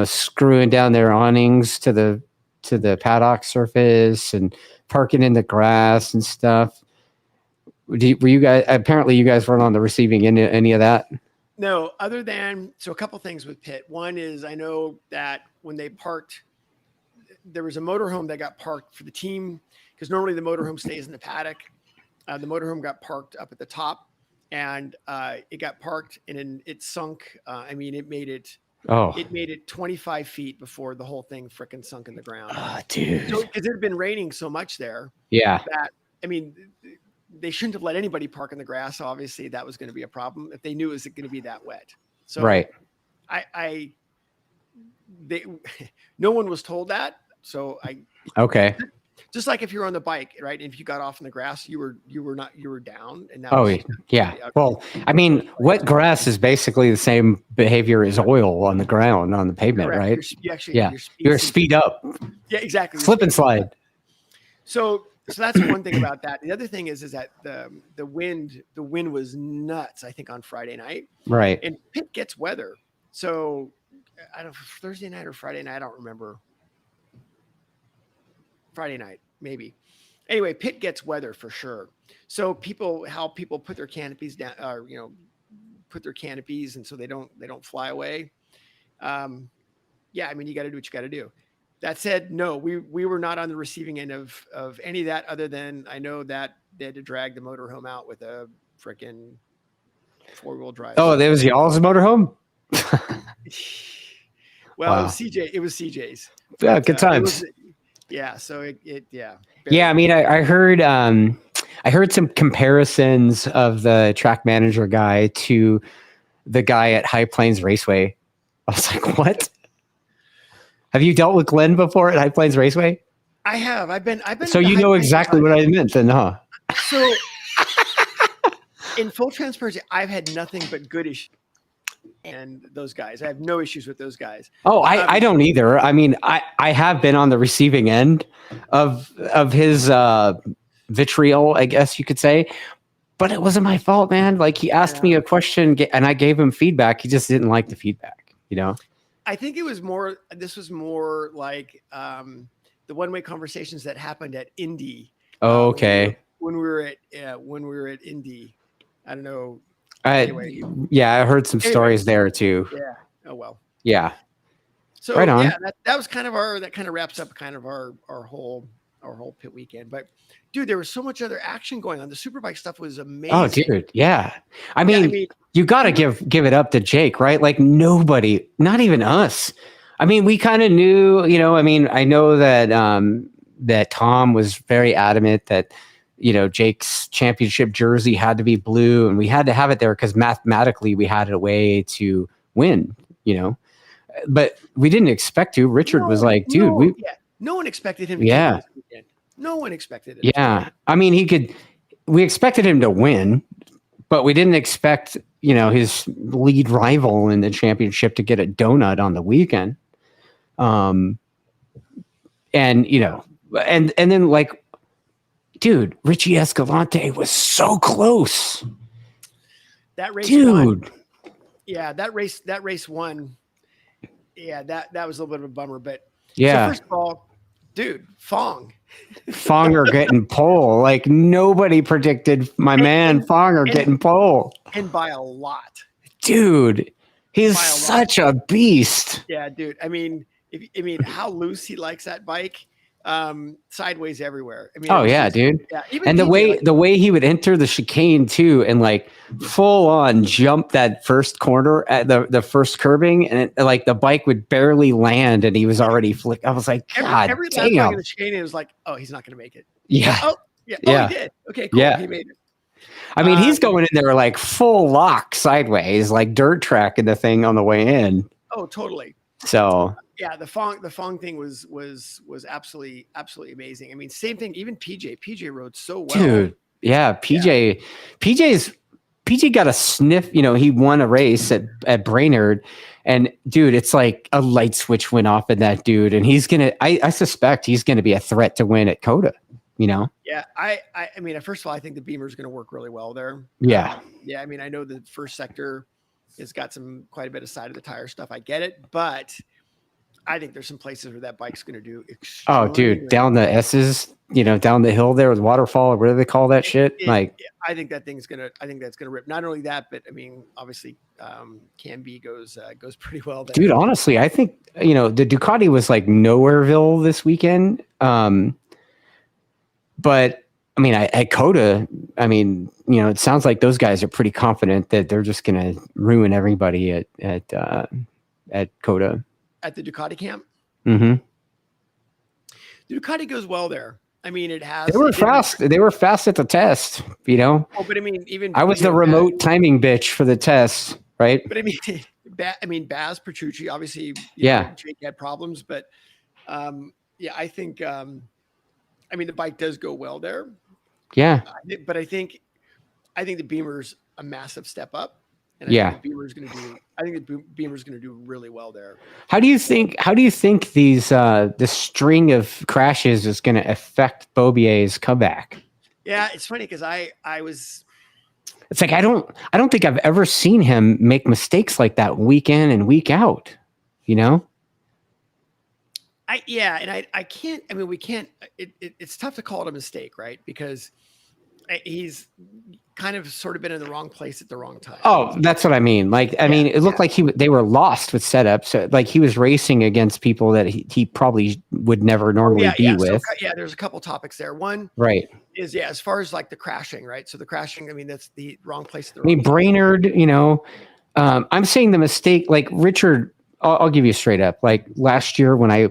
screwing down their awnings to the paddock surface and parking in the grass and stuff. Were you guys? Apparently, you guys weren't on the receiving end of any of that. No, other than a couple things with Pitt. One is I know that when they parked. There was a motorhome that got parked for the team because normally the motorhome stays in the paddock. The motorhome got parked up at the top, and it got parked and then it sunk. I mean, it made it 25 feet before the whole thing frickin' sunk in the ground. Oh, dude. So because it had been raining so much there. Yeah. That I mean, they shouldn't have let anybody park in the grass. Obviously, that was going to be a problem if they knew it was going to be that wet. So right. No one was told that. So just like if you're on the bike, right? If you got off in the grass, you were down. And that yeah. Well, I mean, wet grass is basically the same behavior as oil on the ground, on the pavement, correct. Right? You're speed up. Yeah, exactly. Slip and slide. So that's one thing about that. The other thing is that the wind was nuts, I think, on Friday night. Right. And Pitt gets weather. So I don't know, Thursday night or Friday night, I don't remember. Friday night, maybe. Anyway, Pitt gets weather for sure. So how people put their canopies down, or put their canopies, and so they don't fly away. Yeah, I mean, you got to do what you got to do. That said, no, we were not on the receiving end of any of that, other than I know that they had to drag the motorhome out with a freaking 4-wheel drive. Oh, that was y'all's motorhome? Well, wow. It was CJ's. Yeah, good times. Yeah. So yeah. Yeah. I mean, I heard some comparisons of the track manager guy to the guy at High Plains Raceway. I was like, what? Have you dealt with Glenn before at High Plains Raceway? I have. I've been. So you know exactly what I meant then, huh? So in full transparency, I've had nothing but good issues. And those guys, I have no issues with those guys. Oh, I don't either. I mean, I have been on the receiving end of his vitriol, I guess you could say. But it wasn't my fault, man. Like, he asked me a question and I gave him feedback. He just didn't like the feedback, you know? I think it was more, this was more like the one-way conversations that happened at Indy. Oh, okay. When we were at Indy. I don't know. Anyway. Yeah, I heard some stories there too. Yeah. Oh, well. Yeah. So right on. Yeah, that was kind of that kind of wraps up kind of our whole pit weekend. But dude, there was so much other action going on. The Superbike stuff was amazing. Oh, dude. Yeah. I mean, you got to give it up to Jake, right? Like, nobody, not even us. I mean, we kind of knew, you know, I mean, I know that that Tom was very adamant that, you know, Jake's championship jersey had to be blue, and we had to have it there because mathematically we had a way to win, you know. But we didn't expect to. Richard was like, dude, no one expected him to get this weekend. No one expected it. Yeah. I mean, we expected him to win, but we didn't expect, you know, his lead rival in the championship to get a donut on the weekend. And, you know, and then, like, dude, Richie Escalante was so close. That race, dude. Yeah, that race won. Yeah, that was a little bit of a bummer, but yeah. So first of all, dude, Fonger getting pole. Like, nobody predicted my man Fonger getting pole. And by a lot. Dude, he's such a beast. Yeah, dude. I mean, how loose he likes that bike. Sideways everywhere. I mean, oh yeah, dude. Yeah, and the way he would enter the chicane too, and like full on jump that first corner at the first curbing, and like the bike would barely land, and he was already flick. I was like, God every damn. lap in the chicane, it was like, oh, he's not going to make it. Yeah. Oh, yeah. Oh, he did. Okay, cool. Yeah. He made it. I mean, he's going in there like full lock sideways, like dirt track in the thing on the way in. Oh, totally. So. Yeah, the Fong thing was absolutely amazing. I mean, same thing. Even PJ rode so well, dude. Yeah, PJ got a sniff. You know, he won a race at Brainerd, and dude, it's like a light switch went off in that dude, and he's gonna. I suspect he's gonna be a threat to win at Coda. You know. Yeah, I mean, first of all, I think the Beamer's going to work really well there. Yeah. Yeah, I mean, I know the first sector has got quite a bit of side of the tire stuff. I get it, but I think there's some places where that bike's going to do. Oh, dude, down the S's, you know, down the hill there with waterfall, or what do they call that shit? I think that's gonna rip. Not only that, but I mean, obviously, Cam B goes pretty well there. Dude, honestly, I think, you know, the Ducati was like Nowhereville this weekend. But I mean, at Coda, I mean, you know, it sounds like those guys are pretty confident that they're just going to ruin everybody at Coda. At the Ducati camp? Mm-hmm. The Ducati goes well there. I mean, it has. They were fast. They were fast at the test, you know? Oh, but I mean, even. I was the remote timing bitch for the test, right? But I mean, Baz Petrucci, obviously, Jake had problems, but yeah, I think, I mean, the bike does go well there. Yeah. But I think the Beamer's a massive step up. And I think the Beamer's going to do really well there. How do you think these the string of crashes is going to affect Beaubier's comeback? Yeah, it's funny because I was. It's like I don't think I've ever seen him make mistakes like that week in and week out. You know. I can't. I mean, we can't. It's tough to call it a mistake, right? Because he's kind of sort of been in the wrong place at the wrong time. Oh, that's what I mean. Like, I mean, it looked like they were lost with setup. So like he was racing against people that he probably would never normally be with. So, there's a couple topics there. One is, as far as like the crashing, right? So the crashing, I mean, that's the wrong place. At the wrong Brainerd, you know, I'm saying the mistake, like Richard, I'll give you straight up. Like last year when I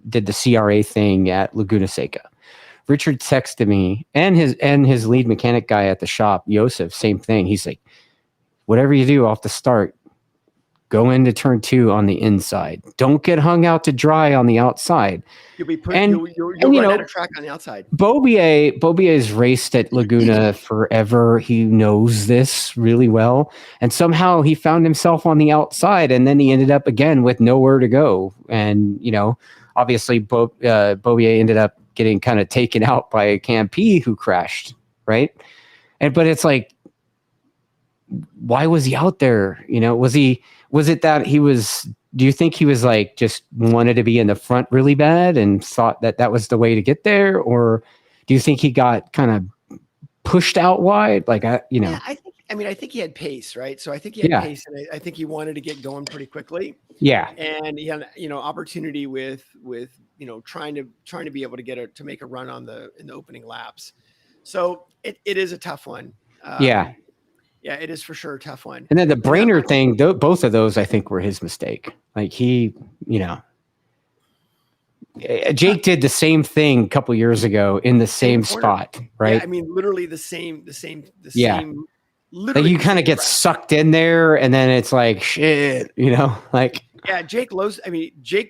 did the CRA thing at Laguna Seca, Richard texted me and his lead mechanic guy at the shop, Yosef, same thing. He's like, whatever you do off the start, go into turn 2 on the inside. Don't get hung out to dry on the outside. You'll be put, And- you'll and, you run know, out of track on the outside. Beaubier's raced at Laguna forever. He knows this really well. And somehow he found himself on the outside, and then he ended up again with nowhere to go. And, you know, obviously Beaubier ended up getting kind of taken out by Cam P, who crashed, right? But it's like, why was he out there? You know, was it that he was, do you think he was like, just wanted to be in the front really bad and thought that that was the way to get there? Or do you think he got kind of pushed out wide? Like, Yeah, I think he had pace, right? So I think he had pace, and I think he wanted to get going pretty quickly. Yeah. And he had, you know, opportunity with, you know, trying to be able to to make a run in the opening laps. So it is a tough one. Yeah. Yeah, it is for sure a tough one. And then the Brainerd thing, both of those, I think, were his mistake. Like he, you know, Jake did the same thing a couple years ago in the same spot, right? Yeah, I mean, literally the same. Yeah. Literally, like you kind of get sucked in there, and then it's like shit, you know, like. Yeah, Jake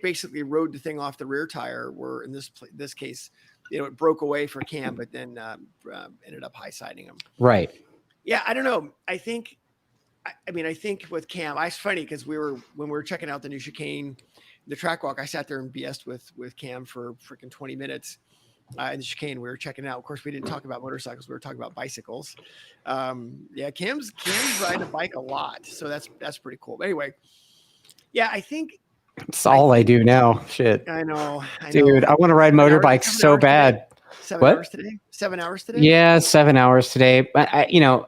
basically rode the thing off the rear tire. Where in this case, you know, it broke away for Cam, but then ended up high siding him. Right. Yeah, I don't know. I think with Cam, it's funny because when we were checking out the new chicane, the track walk, I sat there and BS'd with Cam for freaking 20 minutes. In the chicane, we were checking out. Of course, we didn't talk about motorcycles. We were talking about bicycles. Yeah, Cam's riding a bike a lot, so that's pretty cool. But anyway, yeah, I think it's all I do now. Shit. I know. Dude, I want to ride motorbikes so bad. 7 hours today? 7 hours today? Yeah, 7 hours today. But I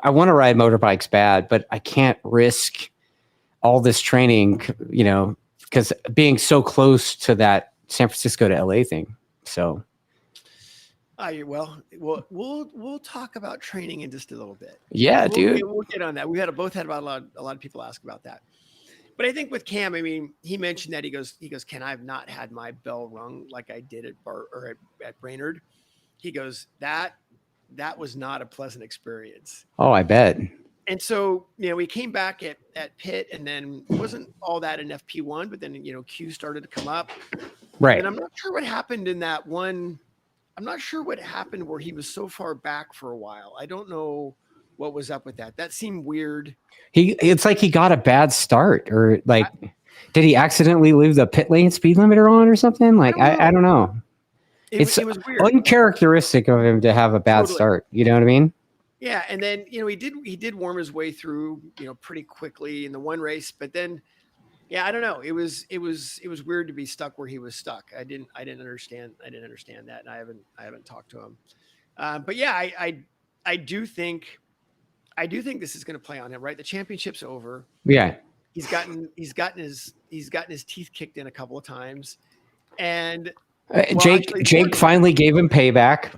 want to ride motorbikes bad, but I can't risk all this training, you know, because being so close to that San Francisco to LA thing. So. We'll talk about training in just a little bit. Yeah, dude. We'll get on that. We both had a lot of people ask about that. But I think with Cam, I mean, he mentioned that he goes, Ken, I've not had my bell rung like I did at Brainerd. He goes, that was not a pleasant experience. Oh, I bet. And so, you know, we came back at Pitt, and then it wasn't all that in FP1, but then, you know, Q started to come up. Right. And I'm not sure what happened in that one. I'm not sure what happened where he was so far back for a while. I don't know what was up with that. That seemed weird. It's like he got a bad start, or like, did he accidentally leave the pit lane speed limiter on or something? Like, I don't know. It was weird. Uncharacteristic of him to have a bad start. You know what I mean? Yeah. And then, you know, he did worm his way through, you know, pretty quickly in the one race, but then, yeah, I don't know. It was weird to be stuck where he was stuck. I didn't understand that. And I haven't talked to him. But yeah, I do think this is going to play on him, right? The championship's over. Yeah. He's gotten his teeth kicked in a couple of times. And Jake finally gave him payback,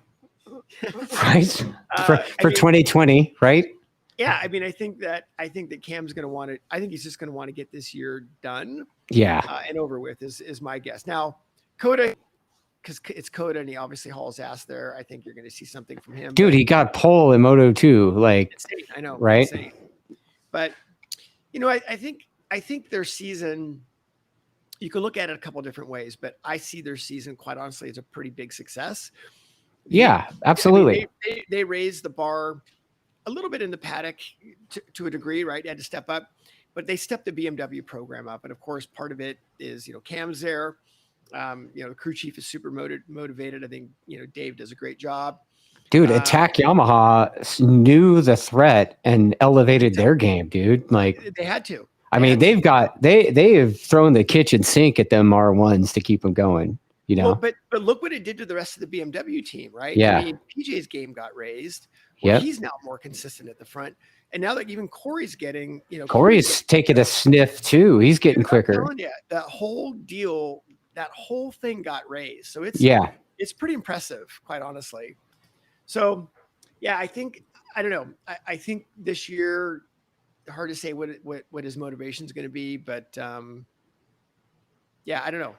right? For 2020, right? Yeah, I mean, I think that Cam's going to want to. I think he's just going to want to get this year done. Yeah, and over with is my guess. Now, Coda, because it's Coda, and he obviously hauls ass there. I think you're going to see something from him. Dude, he got pole in Moto 2. Like, insane, I know, right? Insane. But you know, I think their season. You can look at it a couple of different ways, but I see their season, quite honestly, as a pretty big success. Yeah, absolutely. I mean, they raised the bar a little bit in the paddock to a degree, right? They had to step up, but they stepped the BMW program up. And of course, part of it is, you know, Cam's there. You know, the crew chief is super motivated. I think, you know, Dave does a great job. Dude, Attack Yamaha knew the threat and elevated their game, dude. Like, they had to. I mean, they have thrown the kitchen sink at them R1s to keep them going, you know? Well, but look what it did to the rest of the BMW team, right? Yeah. I mean, PJ's game got raised. Well, he's now more consistent at the front. And now that even Corey's getting, you know, Corey's taking a sniff too. He's getting quicker. Yeah, that whole deal, that whole thing got raised. So it's pretty impressive, quite honestly. So yeah, I don't know. I think this year, hard to say what his motivation is going to be, but yeah, I don't know.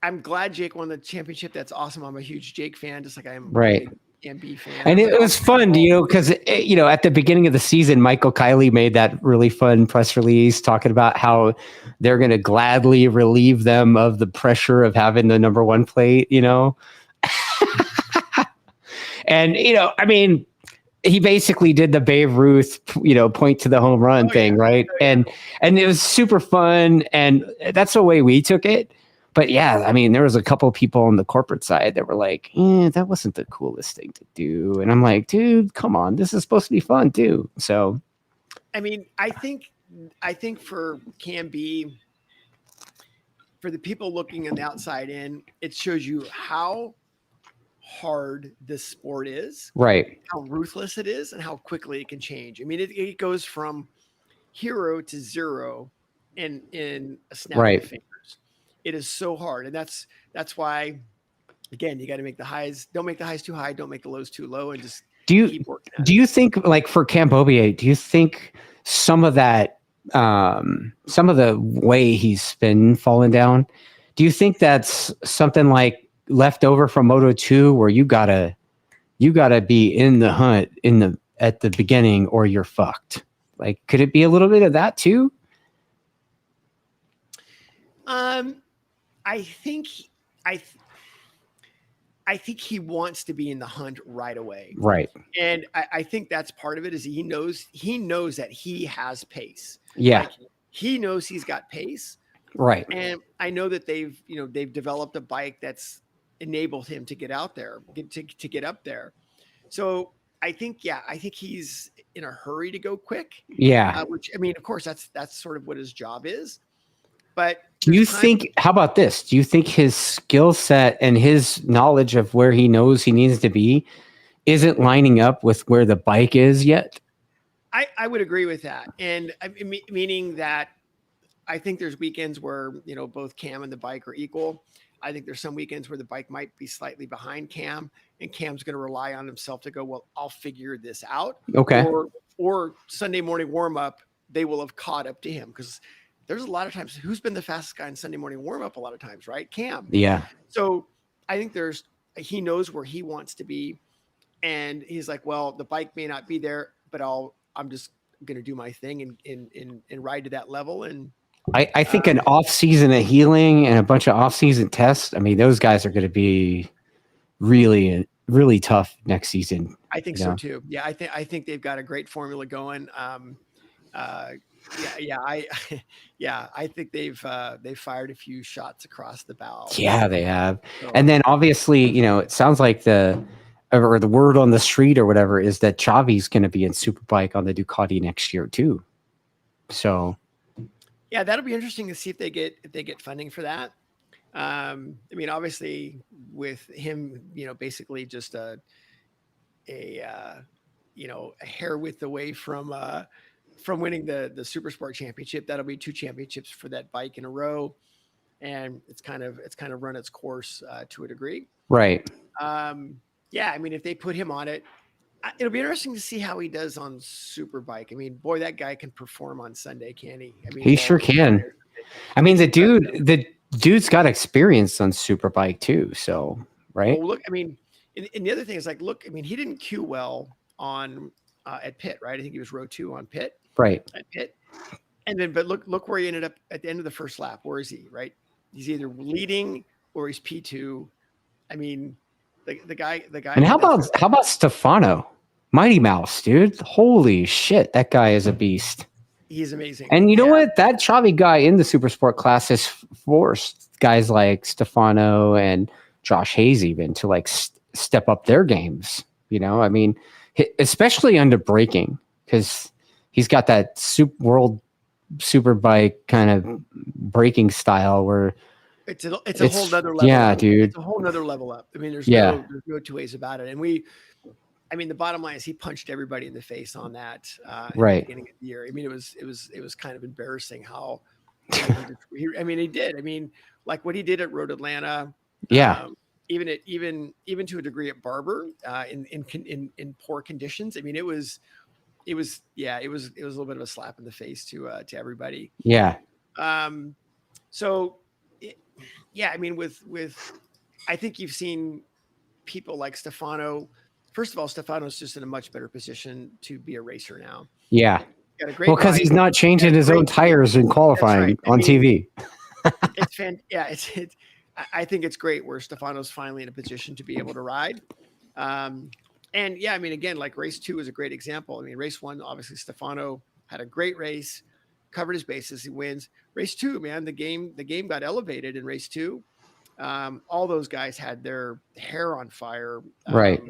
I'm glad Jake won the championship. That's awesome. I'm a huge Jake fan, just like I am. Right. Cam B fan. And it was fun, because at the beginning of the season, Michael Kiley made that really fun press release talking about how they're going to gladly relieve them of the pressure of having the number one plate. And I mean, he basically did the Babe Ruth, point to the home run thing, right? And it was super fun, and that's the way we took it. But yeah, I mean, there was a couple of people on the corporate side that were like, that wasn't the coolest thing to do. And I'm like, dude, come on, this is supposed to be fun too. So, I mean, I think for Cam B, for the people looking on the outside in, it shows you how hard this sport is, right? How ruthless it is, and how quickly it can change. I mean, it goes from hero to zero in a snap of the fingers. It is so hard, and that's why, again, you got to make the highs. Don't make the highs too high. Don't make the lows too low, and just keep working at it. You think, like, for Cam Beaubier, do you think some of that, some of the way he's been falling down, do you think that's something like left over from Moto2, where you gotta be in the hunt at the beginning, or you're fucked? Like, could it be a little bit of that too? I think he wants to be in the hunt right away. Right. And I think that's part of it, is he knows that he has pace. Yeah. Like, he knows he's got pace. Right. And I know that they've developed a bike that's enabled him to get out there, to get up there. So I think he's in a hurry to go quick. Yeah. Which, I mean, of course, that's sort of what his job is. But do you think, how about this? Do you think his skill set and his knowledge of where he knows he needs to be isn't lining up with where the bike is yet? I would agree with that. And meaning that I think there's weekends where, both Cam and the bike are equal. I think there's some weekends where the bike might be slightly behind Cam, and Cam's going to rely on himself to go, well, I'll figure this out. Okay. Or Sunday morning warm up, they will have caught up to him, because there's a lot of times, who's been the fastest guy in Sunday morning warm up a lot of times, right? Cam. Yeah. So I think he knows where he wants to be, and he's like, well, the bike may not be there, but I'm just going to do my thing and ride to that level. And I think an off season of healing and a bunch of off season tests, I mean, those guys are going to be really, really tough next season. I think so too. Yeah. I think they've got a great formula going. I think they've fired a few shots across the bow. Yeah, they have. So, and then obviously, it sounds like the word on the street or whatever is that Xavi's going to be in Superbike on the Ducati next year too. So, yeah, that'll be interesting to see if they get funding for that. I mean, obviously, with him, basically just a hair width away from winning the Supersport championship. That'll be 2 championships for that bike in a row, and it's kind of run its course to a degree. Right. Yeah, I mean, if they put him on it, it'll be interesting to see how he does on Superbike. I mean, boy, that guy can perform on Sunday, can he? I mean, he sure can. I mean, the dude's got experience on Superbike too. So, right. Well, look, I mean, and the other thing is, like, look, I mean, he didn't queue well on at Pitt, right? I think he was row 2 on Pitt. Right. At Pitt. And then, but look where he ended up at the end of the first lap. Where is he? Right. He's either leading or he's P2. I mean, the guy. And how about Stefano? Mighty Mouse, dude. Holy shit. That guy is a beast. He's amazing. And you know what? That Xavi guy in the Supersport class has forced guys like Stefano and Josh Hayes even to like step up their games. I mean, especially under braking, because he's got that world Superbike kind of braking style where it's a whole nother level. Yeah, dude. It's a whole nother level up. I mean, there's no two ways about it. And the bottom line is he punched everybody in the face on that right at the beginning of the year. I mean, it was kind of embarrassing how he did. I mean, like what he did at Road Atlanta. Yeah. Even to a degree at Barber in poor conditions. I mean, it was a little bit of a slap in the face to everybody. Yeah. I mean, with I think you've seen people like Stefano first of all, Stefano's just in a much better position to be a racer now. Yeah. Got a great Well, because bike. he's not changing his own tires in qualifying right. on TV. I think it's great where Stefano's finally in a position to be able to ride. And yeah, I mean, again, like race 2 is a great example. I mean, race 1, obviously Stefano had a great race, covered his bases, he wins. Race 2, man, the game got elevated in race 2. All those guys had their hair on fire, Right.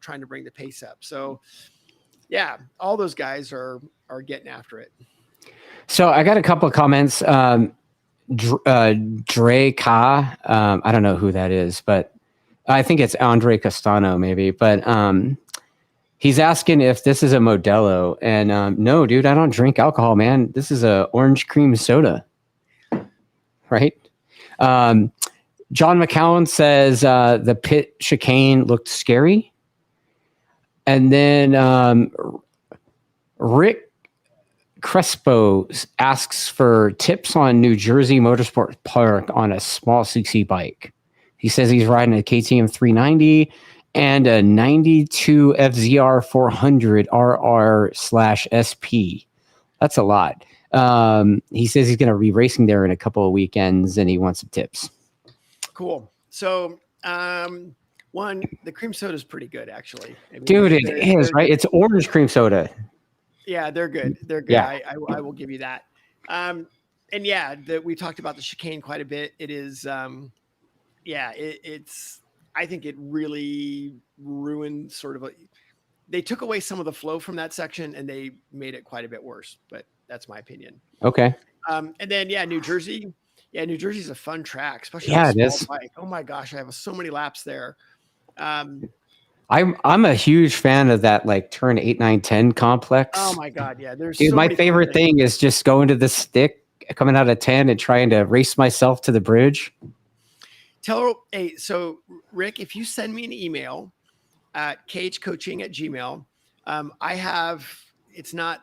Trying to bring the pace up. So yeah, all those guys are getting after it. So I got a couple of comments. Dre Ka, I don't know who that is, but I think it's Andre Castano maybe, but he's asking if this is a Modelo, and no, dude, I don't drink alcohol, man. This is a orange cream soda, right? John McCown says the pit chicane looked scary, and then Rick Crespo asks for tips on New Jersey Motorsport Park on a small CC bike. He says he's riding a KTM 390 and a 92 FZR 400 RR/SP. That's a lot. He says he's going to be racing there in a couple of weekends and he wants some tips. Cool. So, one, the cream soda is pretty good, actually. I mean, dude, it is, right? It's orange cream soda. Yeah, they're good. They're good. Yeah. I will give you that. And yeah, we talked about the chicane quite a bit. It is, it's, I think it really ruined they took away some of the flow from that section and they made it quite a bit worse, but that's my opinion. Okay. And then, New Jersey. Yeah, New Jersey's a fun track, especially on a small bike. Oh my gosh, I have so many laps there. I'm a huge fan of that, like turn 8, 9, 10 complex. Oh my God, yeah. Dude, my favorite thing is just going to the stick, coming out of 10 and trying to race myself to the bridge. So Rick, if you send me an email at khcoaching@gmail,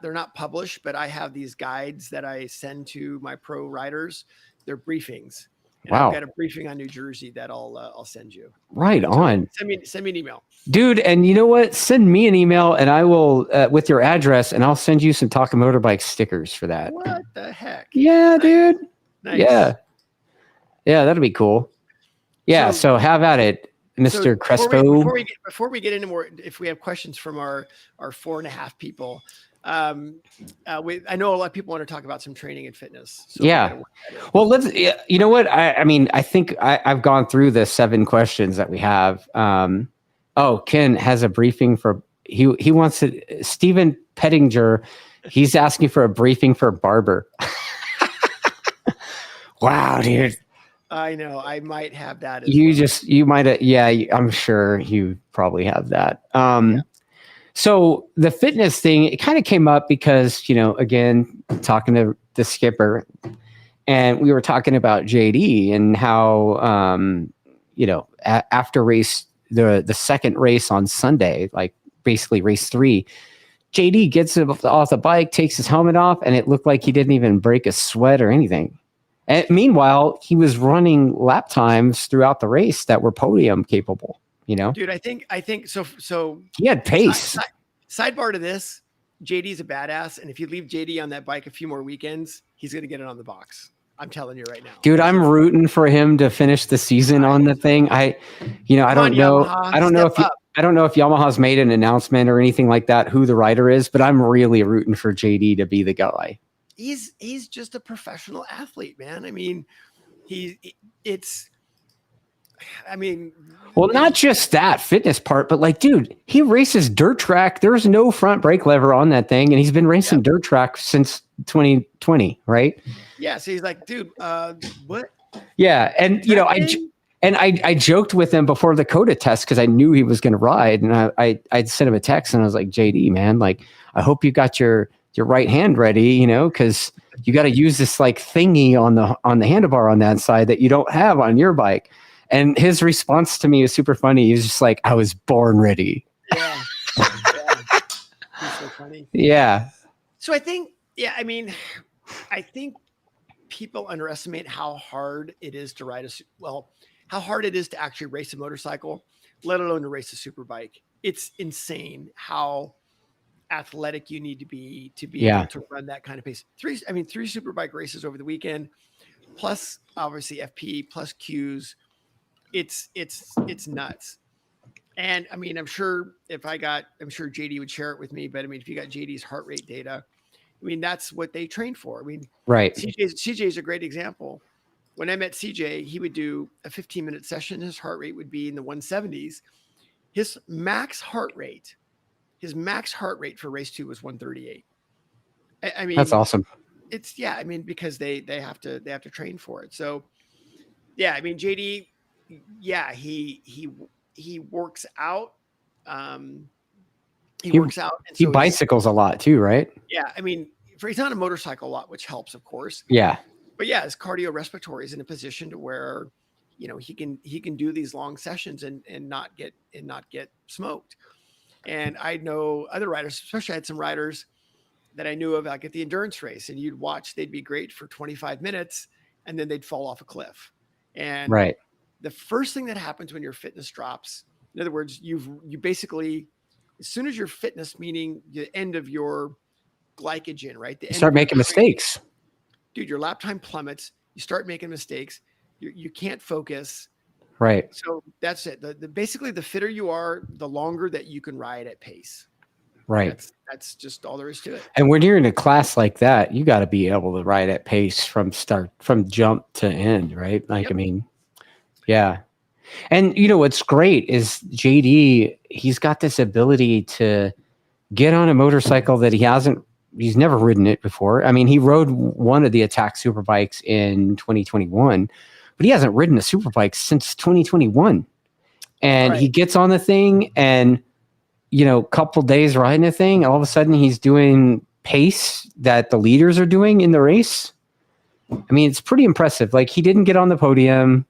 they're not published, but I have these guides that I send to my pro riders. They're briefings. And wow. I've got a briefing on New Jersey that I'll send you. Right on. Send me an email. Dude, and you know what? Send me an email and I will, with your address, and I'll send you some Talkin Motorbikes stickers for that. What the heck? Yeah, nice. Dude. Nice. Yeah. Yeah, that'll be cool. Yeah, so have at it, Mr. Crespo. Before we get into more, if we have questions from our 4.5 people, I know a lot of people want to talk about some training and fitness. So yeah. Well, you know what? I think I've gone through the 7 questions that we have. Ken has a briefing he wants it. Stephen Pettinger, he's asking for a briefing for Barber. Wow, dude. I know. I might have that. You might have. Yeah, I'm sure you probably have that. So the fitness thing, it kind of came up because, again, talking to the skipper, and we were talking about JD and how, after race, the second race on Sunday, like basically race 3, JD gets off the bike, takes his helmet off, and it looked like he didn't even break a sweat or anything. And meanwhile, he was running lap times throughout the race that were podium capable, Dude, I think so. He had pace. Sidebar to this, JD's a badass. And if you leave JD on that bike a few more weekends, he's going to get it on the box. I'm telling you right now. Dude, I'm rooting for him to finish the season on the thing. I don't know if Yamaha's made an announcement or anything like that, who the rider is, but I'm really rooting for JD to be the guy. He's just a professional athlete, man. I mean, well, not just that fitness part, but like, dude, he races dirt track. There's no front brake lever on that thing. And he's been racing dirt track since 2020. Right. Yeah. So he's like, dude, what? Yeah. And, I joked with him before the COTA test, cause I knew he was going to ride. And I sent him a text and I was like, JD, man, like, I hope you got your right hand ready, cause you got to use this like thingy on the handlebar on that side that you don't have on your bike. And his response to me is super funny. He's just like, I was born ready. Yeah. He's so funny. Yeah. So I think people underestimate how hard it is to ride how hard it is to actually race a motorcycle, let alone to race a superbike. it's insane how athletic you need to be Yeah. able to run that kind of pace. Three Superbike races over the weekend, plus obviously FP plus Qs. It's nuts. And I mean, I'm sure JD would share it with me, but I mean, if you got JD's heart rate data, I mean, that's what they trained for. I mean, Right. CJ is a great example. When I met CJ, he would do a 15-minute session. His heart rate would be in the 170s. His max heart rate for race 2 was 138. I mean, that's awesome. It's I mean, because they have to train for it. So yeah, I mean, JD, yeah, he works out. He works out. And he so bicycles a lot too, right? Yeah. I mean, he's on a motorcycle a lot, which helps, of course. Yeah. But yeah, his cardiorespiratory is in a position to where, he can do these long sessions and not get smoked. And I know other riders, especially I had some riders that I knew of, like at the endurance race, and you'd watch, they'd be great for 25 minutes and then they'd fall off a cliff. And right. The first thing that happens when your fitness drops, in other words, you basically, as soon as your fitness, meaning the end of your glycogen, right? You start making mistakes. Dude, your lap time plummets. You start making mistakes. You can't focus. Right. So that's it. Basically, the fitter you are, the longer that you can ride at pace. Right. That's just all there is to it. And when you're in a class like that, you got to be able to ride at pace from jump to end, right? Like, yep. I mean, yeah. And what's great is JD, he's got this ability to get on a motorcycle that he's never ridden it before. I mean, he rode one of the Attack Superbikes in 2021, but he hasn't ridden a Superbike since 2021. And He gets on the thing and, couple days riding the thing, all of a sudden he's doing pace that the leaders are doing in the race. I mean, it's pretty impressive. Like, he didn't get on the podium,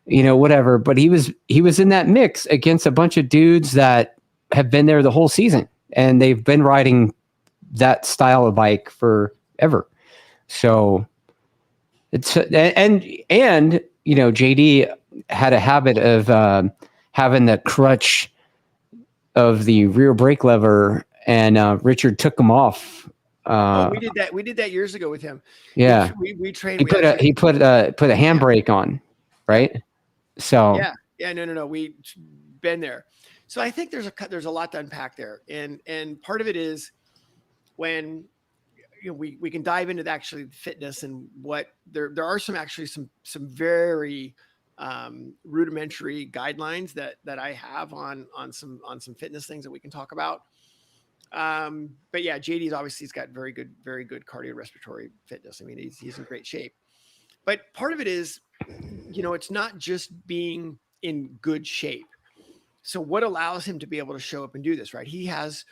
whatever, but he was in that mix against a bunch of dudes that have been there the whole season and they've been riding that style of bike forever. So it's, and JD had a habit of having the crutch of the rear brake lever, and Richard took him off. We did that years ago with him. Yeah. We trained. He put a handbrake on, right? So no. We've been there. So I think there's a lot to unpack there. And part of it is when we can dive into actually fitness and what there are some very rudimentary guidelines that I have on some fitness things that we can talk about. But yeah, JD's obviously he's got very good cardiorespiratory fitness. I mean, he's in great shape. But part of it is, it's not just being in good shape. So what allows him to be able to show up and do this, right? He has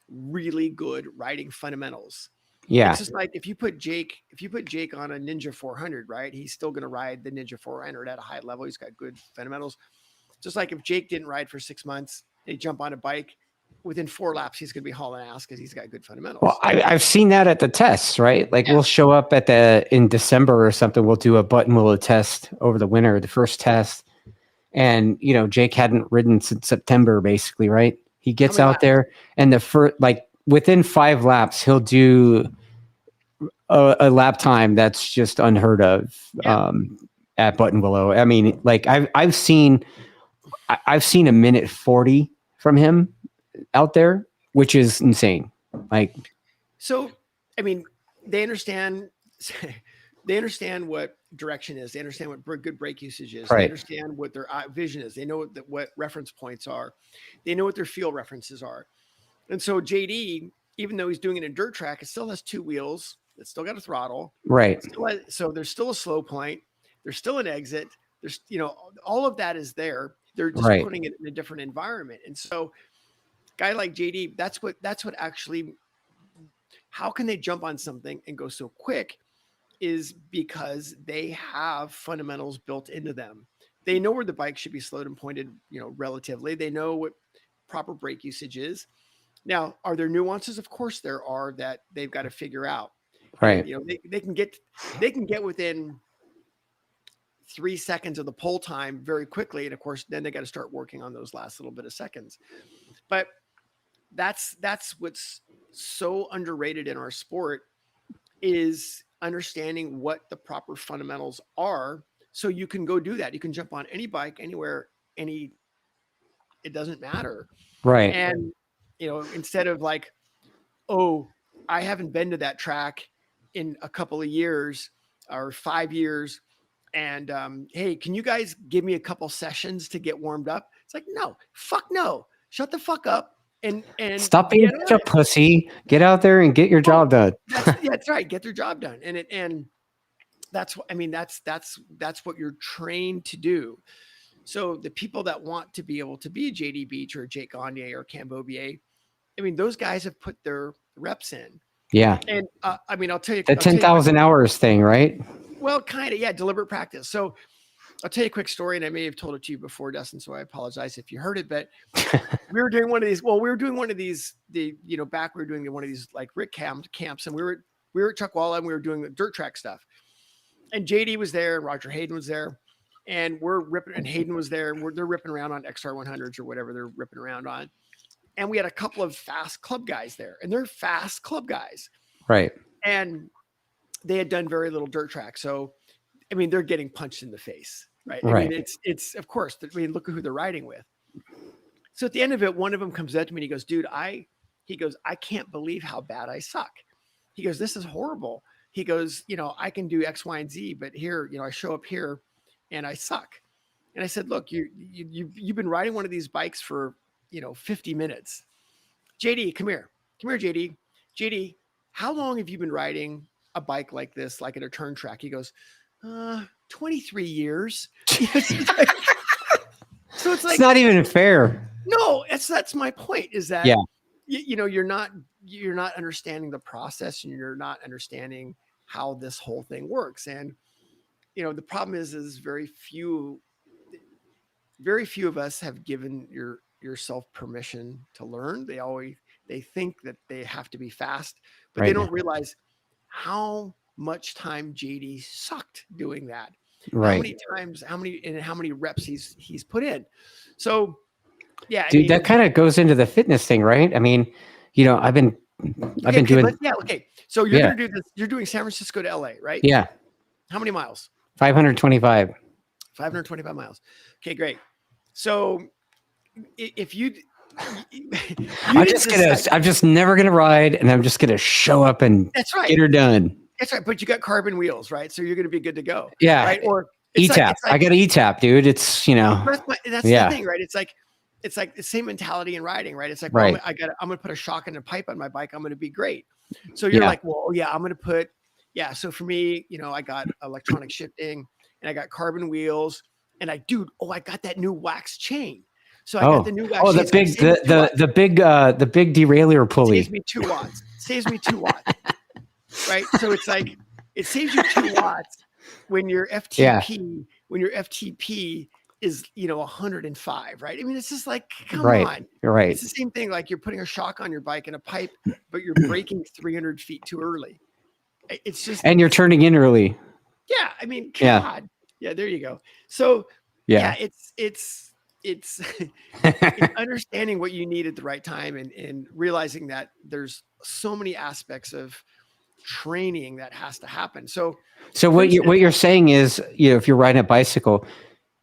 really good riding fundamentals. Yeah. It's just like if you put Jake on a Ninja 400, right? He's still going to ride the Ninja 400 at a high level. He's got good fundamentals. Just like if Jake didn't ride for 6 months, they jump on a bike, within 4 laps, he's going to be hauling ass because he's got good fundamentals. Well, I've seen that at the tests, right? Like we'll show up in December or something. We'll do a button willow test over the winter, the first test. And, Jake hadn't ridden since September, basically, right? He gets out there and within 5 laps, he'll do a lap time that's just unheard of at Button Willow. I mean, like I've seen a minute 40 from him out there, which is insane. Like, so, I mean, they understand what direction is. They understand what good brake usage is. Right. They understand what their vision is. They know what reference points are. They know what their field references are. And so JD, even though he's doing it in dirt track, it still has 2 wheels. It's still got a throttle. Right. So there's still a slow point. There's still an exit. There's, all of that is there. They're just putting it in a different environment. And so guy like JD, that's what actually, how can they jump on something and go so quick is because they have fundamentals built into them. They know where the bike should be slowed and pointed, relatively. They know what proper brake usage is. Now, are there nuances? Of course there are, that they've got to figure out. Right. And, they can get within 3 seconds of the pull time very quickly. And of course, then they got to start working on those last little bit of seconds. But that's what's so underrated in our sport, is understanding what the proper fundamentals are, so you can go do that. You can jump on any bike, anywhere, it doesn't matter. Right. And, instead of like, oh, I haven't been to that track in a couple of years or 5 years. And hey, can you guys give me a couple sessions to get warmed up? It's like, no, fuck no. Shut the fuck up and Stop being get such on a it. pussy. Get out there and get your job done. That's right. Get their job done. And that's what I mean. That's what you're trained to do. So the people that want to be able to be a JD Beach or Jake Gagne or Cambobier, I mean, those guys have put their reps in. Yeah. And I mean, I'll tell you The 10,000 hours thing, right? Well, kind of, yeah, deliberate practice. So I'll tell you a quick story, and I may have told it to you before, Dustin, so I apologize if you heard it, but we were doing one of these, back we were doing one of these like Rick camps, and we were at Chuckwalla, and we were doing the dirt track stuff. And JD was there, and Roger Hayden was there, and Hayden was there, and they're ripping around on XR100s or whatever they're ripping around on. And we had a couple of fast club guys there, and they're fast club guys. Right. And they had done very little dirt track. So, I mean, they're getting punched in the face, right? Right. I mean, it's of course, I mean, look at who they're riding with. So at the end of it, one of them comes up to me and he goes, dude, I can't believe how bad I suck. He goes, this is horrible. He goes, I can do X, Y, and Z, but here, I show up here and I suck. And I said, look, you've been riding one of these bikes for, 50 minutes. JD, come here, JD. JD, how long have you been riding a bike like this, like at a turn track? He goes, 23 years. So it's like, it's not even fair. No, that's my point, is that, you're not understanding the process, and you're not understanding how this whole thing works. And, the problem is very few of us have given yourself permission to learn. They think that they have to be fast, but Right. They don't realize how much time JD sucked doing that. Right. How many times, how many reps he's put in. So yeah, dude, that kind of goes into the fitness thing, right? I mean, I've been doing. Okay. So you're going to do this. You're doing San Francisco to LA, right? Yeah. How many miles? 525. 525 miles. Okay, great. So if I'm just never gonna ride, and I'm just gonna show up and that's right. Get her done. That's right. But you got carbon wheels, right? So you're gonna be good to go. Yeah. Right. Or E-tap. I got an E-tap, dude. It's that's the thing, right? It's like the same mentality in riding, right? It's like, well, I'm gonna put a shock and a pipe on my bike. I'm gonna be great. So you're like, well, yeah, I'm gonna put. Yeah. So for me, I got electronic shifting, and I got carbon wheels, and I got that new wax chain. So I got the new wax. The big derailleur pulley. Saves me 2 watts. Right. So it's like it saves you 2 watts when your FTP is 105, right? I mean, it's just like, come on. You're right. It's the same thing. Like you're putting a shock on your bike and a pipe, but you're braking 300 feet too early. It's just, and you're turning in early. Yeah. I mean, God. Yeah. There you go. So it's understanding what you need at the right time, and realizing that there's so many aspects of training that has to happen. So what you're saying is, if you're riding a bicycle,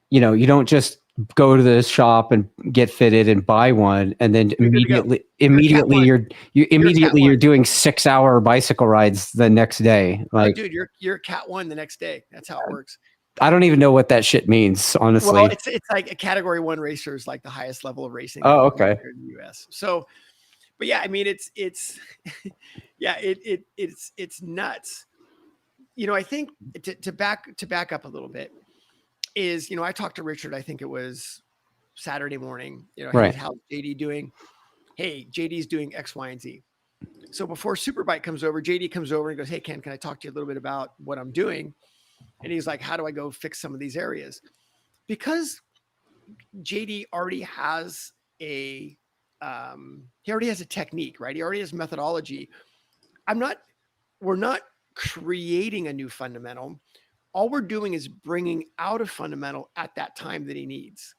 you don't just go to the shop and get fitted and buy one, and then immediately you're doing 6-hour bicycle rides the next day. Like, dude, you're Cat 1 the next day. That's how it works. I don't even know what that shit means, honestly. Well, it's like a Category 1 racer is like the highest level of racing. Oh, okay. In the U.S. So, but yeah, I mean, it's nuts. I think to back up a little bit is, I talked to Richard. I think it was Saturday morning. Right. How's JD doing? Hey, JD's doing X, Y, and Z. So before Superbike comes over, JD comes over and goes, hey, Ken, can I talk to you a little bit about what I'm doing? And he's like, how do I go fix some of these areas? Because JD already has a technique, right? He already has methodology. We're not creating a new fundamental. All we're doing is bringing out a fundamental at that time that he needs.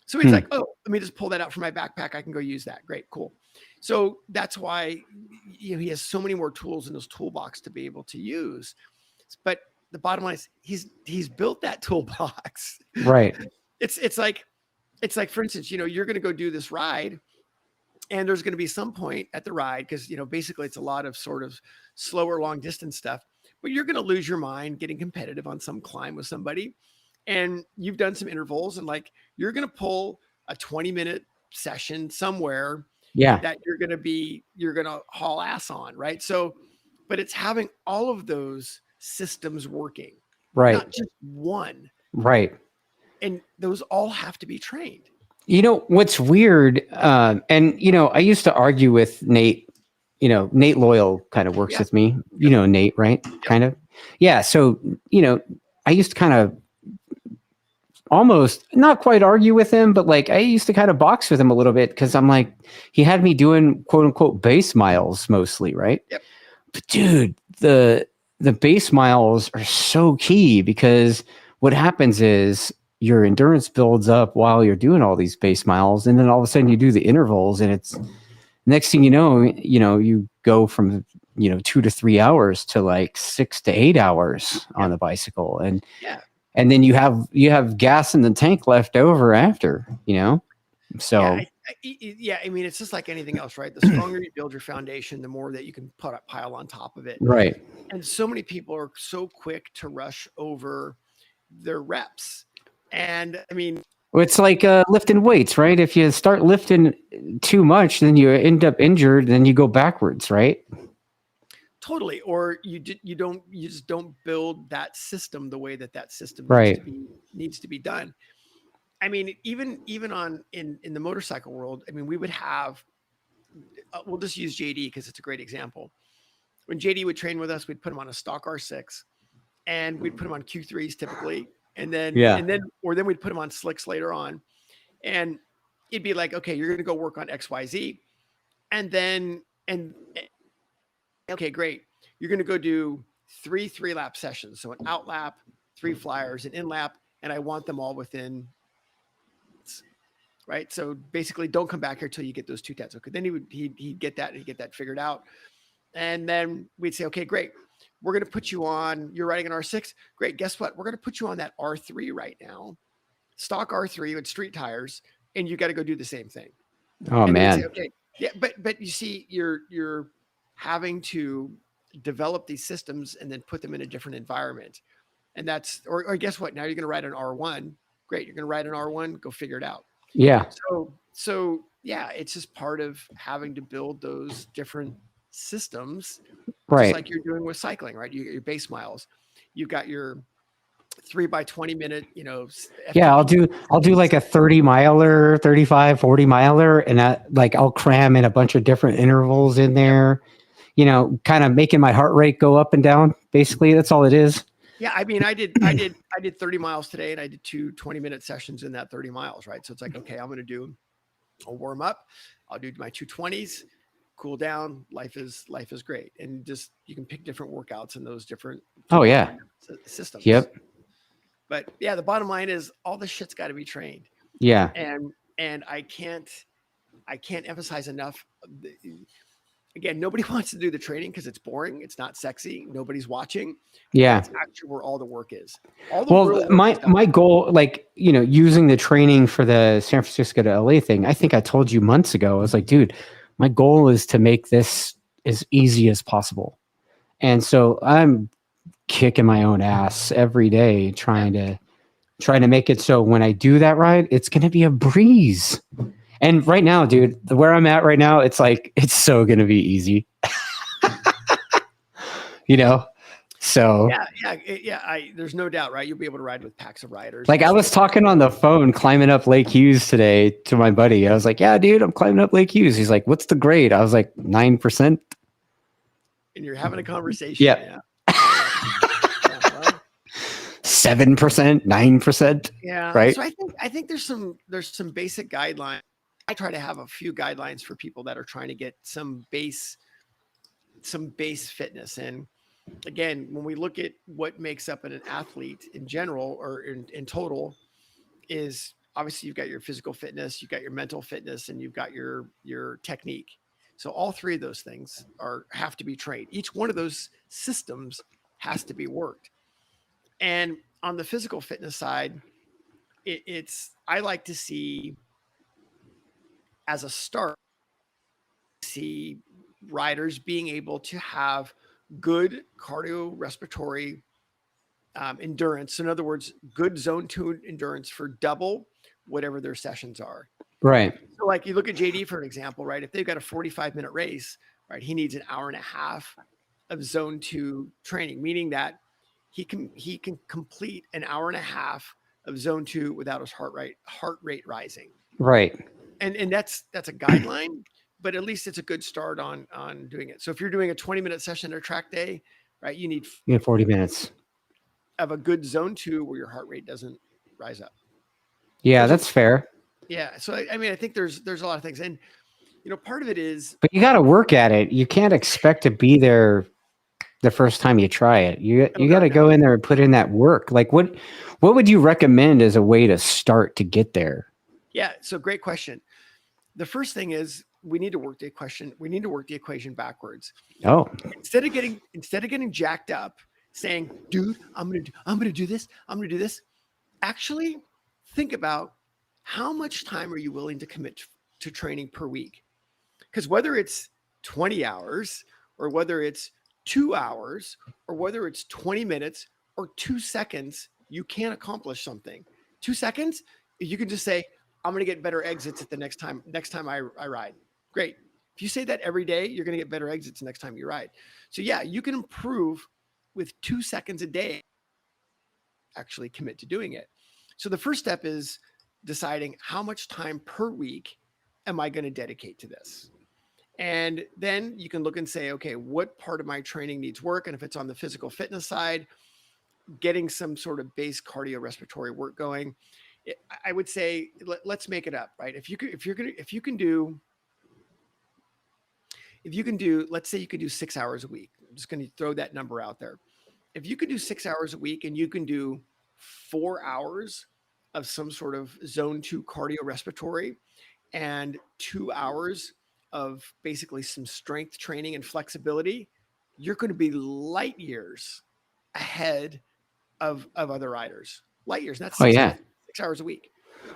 So he's like, oh, let me just pull that out from my backpack. I can go use that. Great, cool. So that's why he has so many more tools in his toolbox to be able to use. But the bottom line is he's built that toolbox. Right. It's like, for instance, you're going to go do this ride, and there's going to be some point at the ride, because basically it's a lot of sort of slower long distance stuff, but you're going to lose your mind getting competitive on some climb with somebody, and you've done some intervals, and like you're going to pull a 20-minute session somewhere that you're going to haul ass on, right? So, but it's having all of those systems working, right? Not just one, right? And those all have to be trained. What's weird, and I used to argue with Nate. Nate Loyal kind of works with me. Nate, right? Yep. Kind of. Yeah. So, I used to kind of almost not quite argue with him, but like I used to kind of box with him a little bit, because I'm like, he had me doing quote unquote base miles mostly, right? Yep. But dude, the base miles are so key, because what happens is your endurance builds up while you're doing all these base miles, and then all of a sudden you do the intervals, and it's next thing you know, you go from 2 to 3 hours to like 6 to 8 hours on the bicycle, and then you have gas in the tank left over after, so I mean, it's just like anything else, right? The stronger you build your foundation, the more that you can pile on top of it, right? And so many people are so quick to rush over their reps. And I mean, it's like lifting weights, right? If you start lifting too much, then you end up injured, then you go backwards, right? Totally. Or you just don't build that system the way that system needs to be done. I mean, even in the motorcycle world, I mean, we would have, we'll just use JD because it's a great example. When JD would train with us, we'd put him on a stock R6, and we'd put him on Q3s typically. And then we'd put him on slicks later on, and it'd be like, okay, you're going to go work on XYZ. Okay, great. You're going to go do 3 3-lap sessions. So an out lap, 3 flyers, an in lap, and I want them all within, right? So basically don't come back here till you get those 2 tets. Okay. Then he'd get that figured out. And then we'd say, okay, great. We're going to put you on, you're riding an R6. Great. Guess what? We're going to put you on that R3 right now. Stock R3 with street tires. And you got to go do the same thing. Oh, and man. Say, okay. Yeah. But you see, you're having to develop these systems and then put them in a different environment. And that's, or guess what? Now you're going to ride an R1. Great. You're going to ride an R1, go figure it out. Yeah. So yeah, it's just part of having to build those different systems, right? Just like you're doing with cycling, right? You get your base miles, you've got your 3 by 20 minute, Yeah, I'll do like a 30 miler, 35, 40 miler, and I'll cram in a bunch of different intervals in there, kind of making my heart rate go up and down. Basically, that's all it is. Yeah, I mean, I did 30 miles today, and I did 2 20-minute sessions in that 30 miles, right? So it's like, okay, I'm going to do a warm up. I'll do my 220s, cool down. Life is great, and just you can pick different workouts in those different systems. Yep. But yeah, the bottom line is all this shit's got to be trained. Yeah. And I can't emphasize enough. Again, nobody wants to do the training because it's boring. It's not sexy. Nobody's watching. Yeah. That's actually where all the work is. My goal, using the training for the San Francisco to LA thing, I think I told you months ago, I was like, dude, my goal is to make this as easy as possible. And so I'm kicking my own ass every day trying to make it so when I do that ride, it's going to be a breeze. And right now, dude, where I'm at right now, it's like, it's so going to be easy. So yeah. There's no doubt, right? You'll be able to ride with packs of riders. Like I was talking on the phone, climbing up Lake Hughes today to my buddy. I was like, yeah, dude, I'm climbing up Lake Hughes. He's like, what's the grade? I was like, 9%. And you're having a conversation. Yeah. 7%, 9%. Yeah. Right. So I think there's some basic guidelines. I try to have a few guidelines for people that are trying to get some base fitness. And again, when we look at what makes up an athlete in general or in total, is obviously you've got your physical fitness, you've got your mental fitness, and you've got your technique. So all three of those things have to be trained. Each one of those systems has to be worked. And on the physical fitness side, I like to see, as a start, see riders being able to have good cardiorespiratory endurance. So in other words, good zone 2 endurance for double whatever their sessions are. Right. So like you look at JD for an example, right? If they've got a 45-minute race, right, he needs an hour and a half of zone 2 training, meaning that he can complete an hour and a half of zone 2 without his heart rate rising. Right. And that's a guideline, but at least it's a good start on doing it. So if you're doing a 20-minute session or track day, right, you need 40 minutes of a good zone 2 where your heart rate doesn't rise up. Yeah, that's fair. Yeah. So I mean, I think there's a lot of things, and part of it is, but you got to work at it. You can't expect to be there the first time you try it. You got to go in there and put in that work. Like what would you recommend as a way to start to get there? Yeah. So great question. The first thing is we need to work the equation backwards. Oh, instead of getting jacked up saying, dude, I'm going to do this. I'm going to do this. Actually think about how much time are you willing to commit to training per week? Because whether it's 20 hours or whether it's 2 hours or whether it's 20 minutes or 2 seconds, you can accomplish something. 2 seconds, you can just say, I'm going to get better exits at the next time I ride. Great. If you say that every day, you're going to get better exits next time you ride. So yeah, you can improve with 2 seconds a day. Actually commit to doing it. So the first step is deciding how much time per week am I going to dedicate to this? And then you can look and say, okay, what part of my training needs work? And if it's on the physical fitness side, getting some sort of base cardiorespiratory work going. I would say, let's make it up, right? If you can do, let's say you could do 6 hours a week. I'm just going to throw that number out there. If you could do 6 hours a week and you can do 4 hours of some sort of zone 2 cardiorespiratory and 2 hours of basically some strength training and flexibility, you're going to be light years ahead of other riders. Light years. That's 6 hours a week.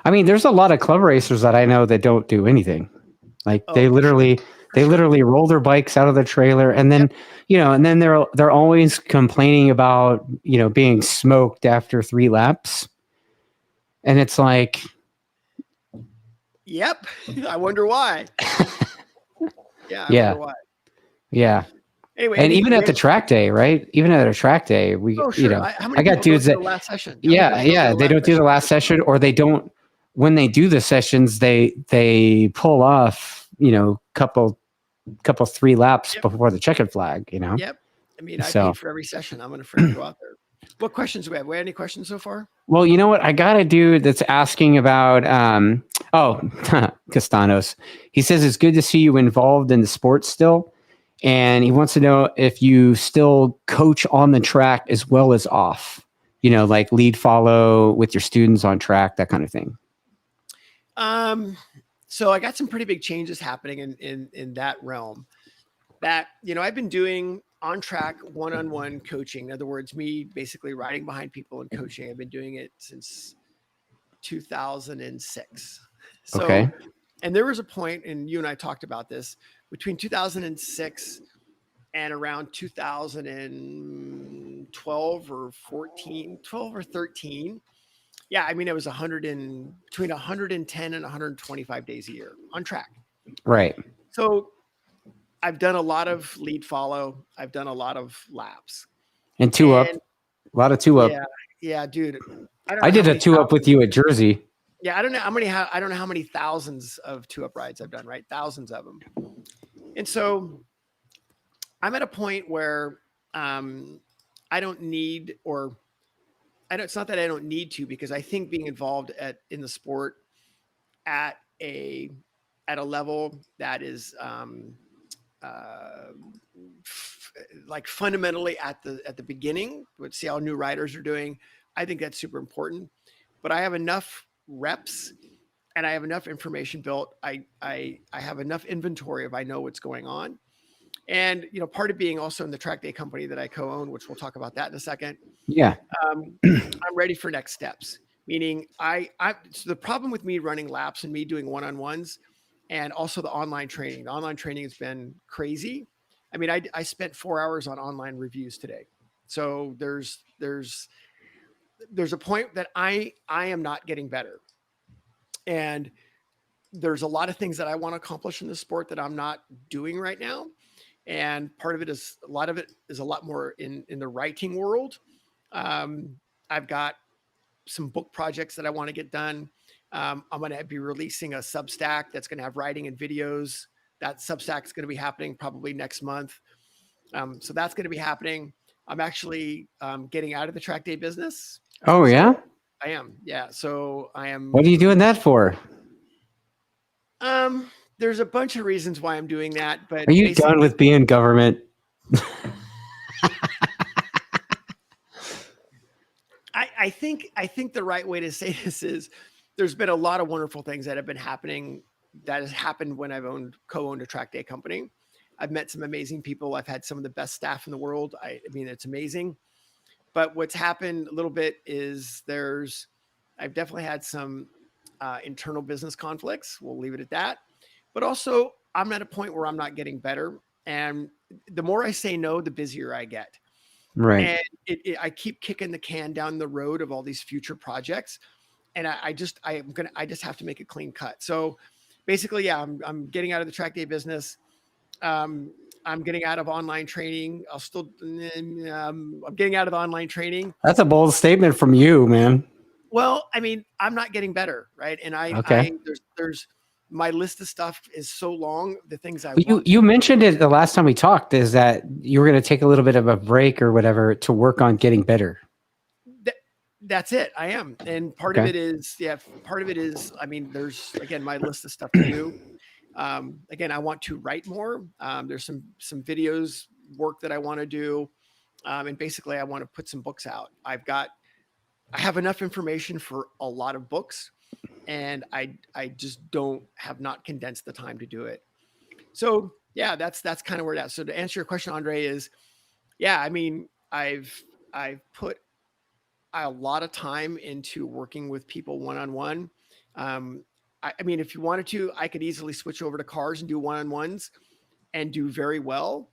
I mean, there's a lot of club racers that I know that don't do anything. Like they literally roll their bikes out of the trailer, and then and then they're always complaining about being smoked after 3 laps, and it's like, yep. I wonder why. I wonder why. Yeah. Anyway, and even at the track day, right? Even at a track day, we I got dudes that last session. They don't do the last session, or they don't. When they do the sessions, they pull off couple 3 laps before the checkered flag. Yep. I mean, I paid for every session. I'm going to go out there. What questions do we have? We have any questions so far? Well, you know what? I got a dude that's asking about, Castanos. He says it's good to see you involved in the sport still. And he wants to know if you still coach on the track as well as off, like lead follow with your students on track, that kind of thing. So I got some pretty big changes happening in that realm that, I've been doing on track one-on-one coaching. In other words, me basically riding behind people and coaching. I've been doing it since 2006. So, okay. And there was a point, and you and I talked about this, between 2006 and around 2012 or 13. Yeah. I mean, it was between 110 and 125 days a year on track. Right. So I've done a lot of lead follow. I've done a lot of laps. And a lot of 2 up. Yeah, dude. I did a 2 up with you at Jersey. Yeah, I don't know how many thousands of 2-up rides I've done, right? Thousands of them. And so I'm at a point where I don't need, or it's not that I don't need to, because I think being involved in the sport at a level that is like fundamentally at the beginning, let's see how new riders are doing. I think that's super important, but I have enough reps and I have enough information built. I have enough inventory if I know what's going on. And, you know, part of being also in the track day company that I co-own, which we'll talk about that in a second. Yeah. I'm ready for next steps. Meaning so the problem with me running laps and me doing one-on-ones and also the online training has been crazy. I mean, I spent 4 hours on online reviews today. So there's a point that I am not getting better. And there's a lot of things that I want to accomplish in the sport that I'm not doing right now. And part of it is a lot more in the writing world. I've got some book projects that I want to get done. I'm going to be releasing a Substack that's going to have writing and videos. That Substack is going to be happening probably next month. So that's going to be happening. I'm actually getting out of the track day business. Oh, yeah? I am. Yeah. So I am. What are you doing that for? There's a bunch of reasons why I'm doing that, but are you done with being government? I think the right way to say this is there's been a lot of wonderful things that have been happening that has happened when I've co-owned a track day company. I've met some amazing people. I've had some of the best staff in the world. I mean, it's amazing. But what's happened a little bit is I've definitely had some internal business conflicts. We'll leave it at that. But also, I'm at a point where I'm not getting better. And the more I say no, the busier I get. Right. And I keep kicking the can down the road of all these future projects. And I just have to make a clean cut. So basically, yeah, I'm getting out of the track day business. I'm getting out of online training. I'm getting out of the online training. That's a bold statement from you, man. Well, I mean, I'm not getting better, right? And there's my list of stuff is so long. The things you mentioned it the last time we talked is that you were going to take a little bit of a break or whatever to work on getting better. That's it. I am. And part of it is, I mean, there's, again, my list of stuff to do. Again, I want to write more. There's some videos work that I want to do. And basically I want to put some books out. I have enough information for a lot of books and I just have not condensed the time to do it. So yeah, that's kind of where that's. So to answer your question, Andre, is, yeah, I mean, I've put a lot of time into working with people one-on-one. I mean, if you wanted to, I could easily switch over to cars and do one-on-ones and do very well,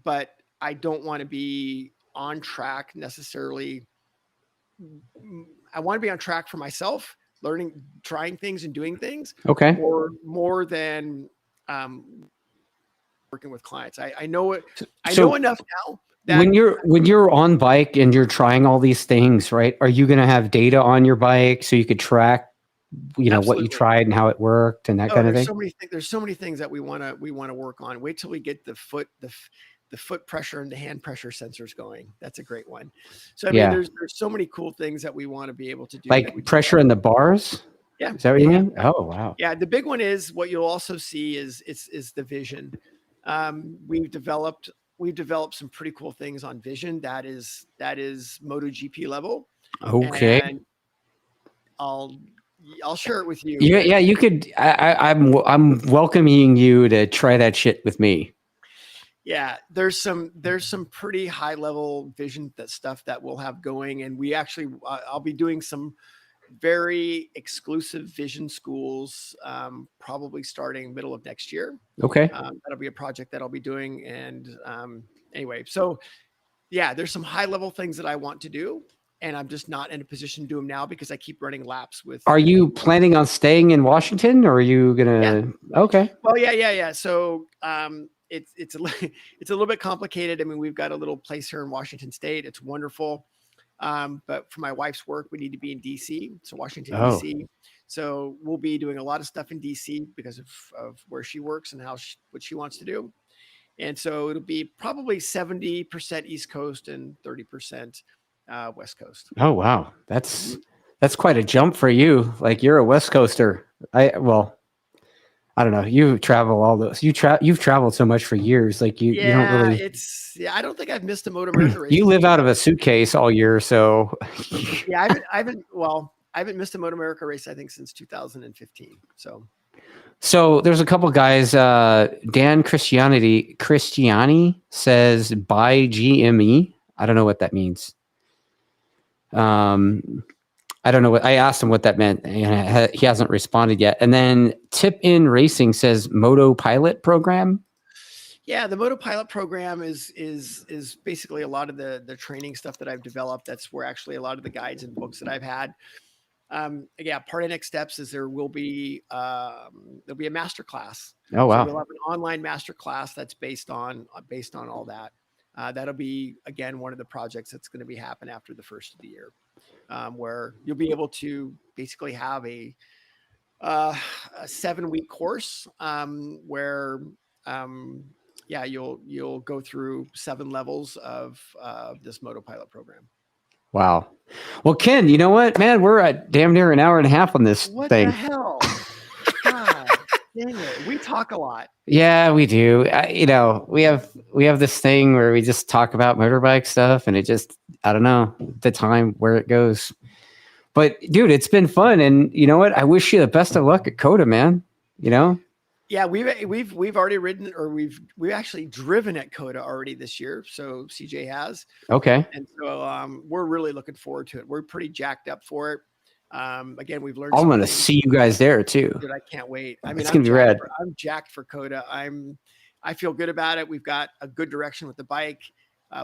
but I don't want to be on track necessarily. I want to be on track for myself, learning, trying things and doing things. Okay. Or more than working with clients. I know it. I know enough now. When you're on bike and you're trying all these things, right? Are you going to have data on your bike so you could track, Absolutely. What you tried and how it worked and that kind of thing? There's so many things that we want to work on. Wait till we get the foot pressure and the hand pressure sensors going. That's a great one. So I mean, there's so many cool things that we want to be able to do. Like pressure in the bars? Yeah. Is that what you mean? Oh, wow. Yeah. The big one is what you'll also see is the vision. We've developed some pretty cool things on vision. That is MotoGP level. Okay. And I'll share it with you. Yeah. You could, I'm welcoming you to try that shit with me. Yeah, there's some pretty high level vision stuff that we'll have going. And we actually, I'll be doing some very exclusive vision schools, probably starting middle of next year. Okay. That'll be a project that I'll be doing. And anyway, so yeah, there's some high level things that I want to do. And I'm just not in a position to do them now because I keep running laps with. Are you planning on staying in Washington or are you going to? Yeah. Okay. Well, yeah. So, it's a little bit complicated. I mean, we've got a little place here in Washington State. It's wonderful. But for my wife's work, we need to be in DC. So Washington, DC. So we'll be doing a lot of stuff in DC because of where she works and what she wants to do. And so it'll be probably 70% East Coast and 30% West Coast. Oh, wow. That's quite a jump for you. Like you're a West Coaster. I don't know. You travel all those. You've traveled so much for years. Like you don't really. I don't think I've missed a MotoAmerica race. You live out of a suitcase all year, so. Yeah, I haven't. Well, I haven't missed a MotoAmerica race, I think, since 2015. So there's a couple guys. Dan Christiani says buy GME. I don't know what that means. I don't know what I asked him what that meant, and he hasn't responded yet. And then Tip In Racing says Moto Pilot program. Yeah, the Moto Pilot program is basically a lot of the training stuff that I've developed. That's where actually a lot of the guides and books that I've had. Yeah, part of next steps is there'll be a master class. Oh wow! So we'll have an online master class that's based on all that. That'll be again one of the projects that's going to be happen after the first of the year, where you'll be able to basically have a 7-week course where yeah, you'll go through 7 levels of this MotoPilot program. Wow. Well, Ken, you know what, man? We're at damn near an hour and a half on this thing. What the hell? God dang it. We talk a lot. Yeah, we do. You know, we have this thing where we just talk about motorbike stuff, and it just, I don't know the time where it goes. But dude, it's been fun, and you know what? I wish you the best of luck at COTA, man. You know. Yeah, we've already ridden, or we've actually driven at COTA already this year. So CJ has. Okay. And so we're really looking forward to it. We're pretty jacked up for it. Again, we've learned. I'm gonna see you guys there too. Dude, I can't wait. I mean, it's gonna be rad. I'm jacked for COTA. I feel good about it. We've got a good direction with the bike.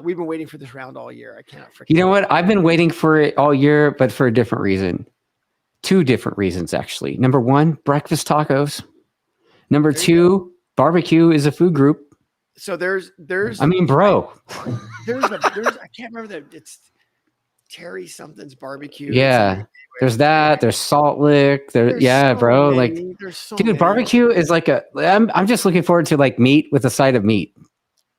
We've been waiting for this round all year. I cannot freaking. You know what? I've been waiting for it all year, but for a different reason. 2 different reasons, actually. Number 1, breakfast tacos. Number 2, barbecue is a food group. So there's. I mean, bro. There's I can't remember that. It's Terry something's barbecue. Yeah. There's that. There's Salt Lick. There's yeah, so bro. Many, like, so dude, barbecue is like I'm just looking forward to like meat with a side of meat.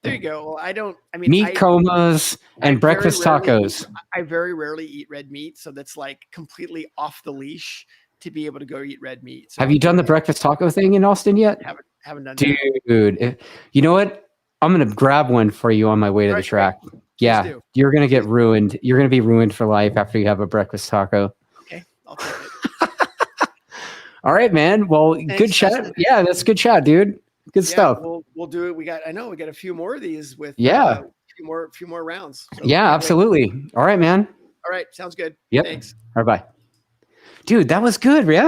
There you go. Well, meat comas and breakfast tacos. I very rarely eat red meat, so that's like completely off the leash to be able to go eat red meat. So have you done the breakfast taco thing in Austin yet? Haven't done dude, that. Dude, you know what? I'm gonna grab one for you on my way to the track. Yeah, you're gonna get ruined. You're gonna be ruined for life after you have a breakfast taco. Okay, I'll take it. All right, man. Well, thanks, good chat. Justin. Yeah, that's good chat, dude. Good stuff. We'll do it. We got a few more of these with a few more rounds. So yeah, absolutely. All right, man. All right, sounds good. Yep. Thanks. All right, bye. Dude, that was good, yeah.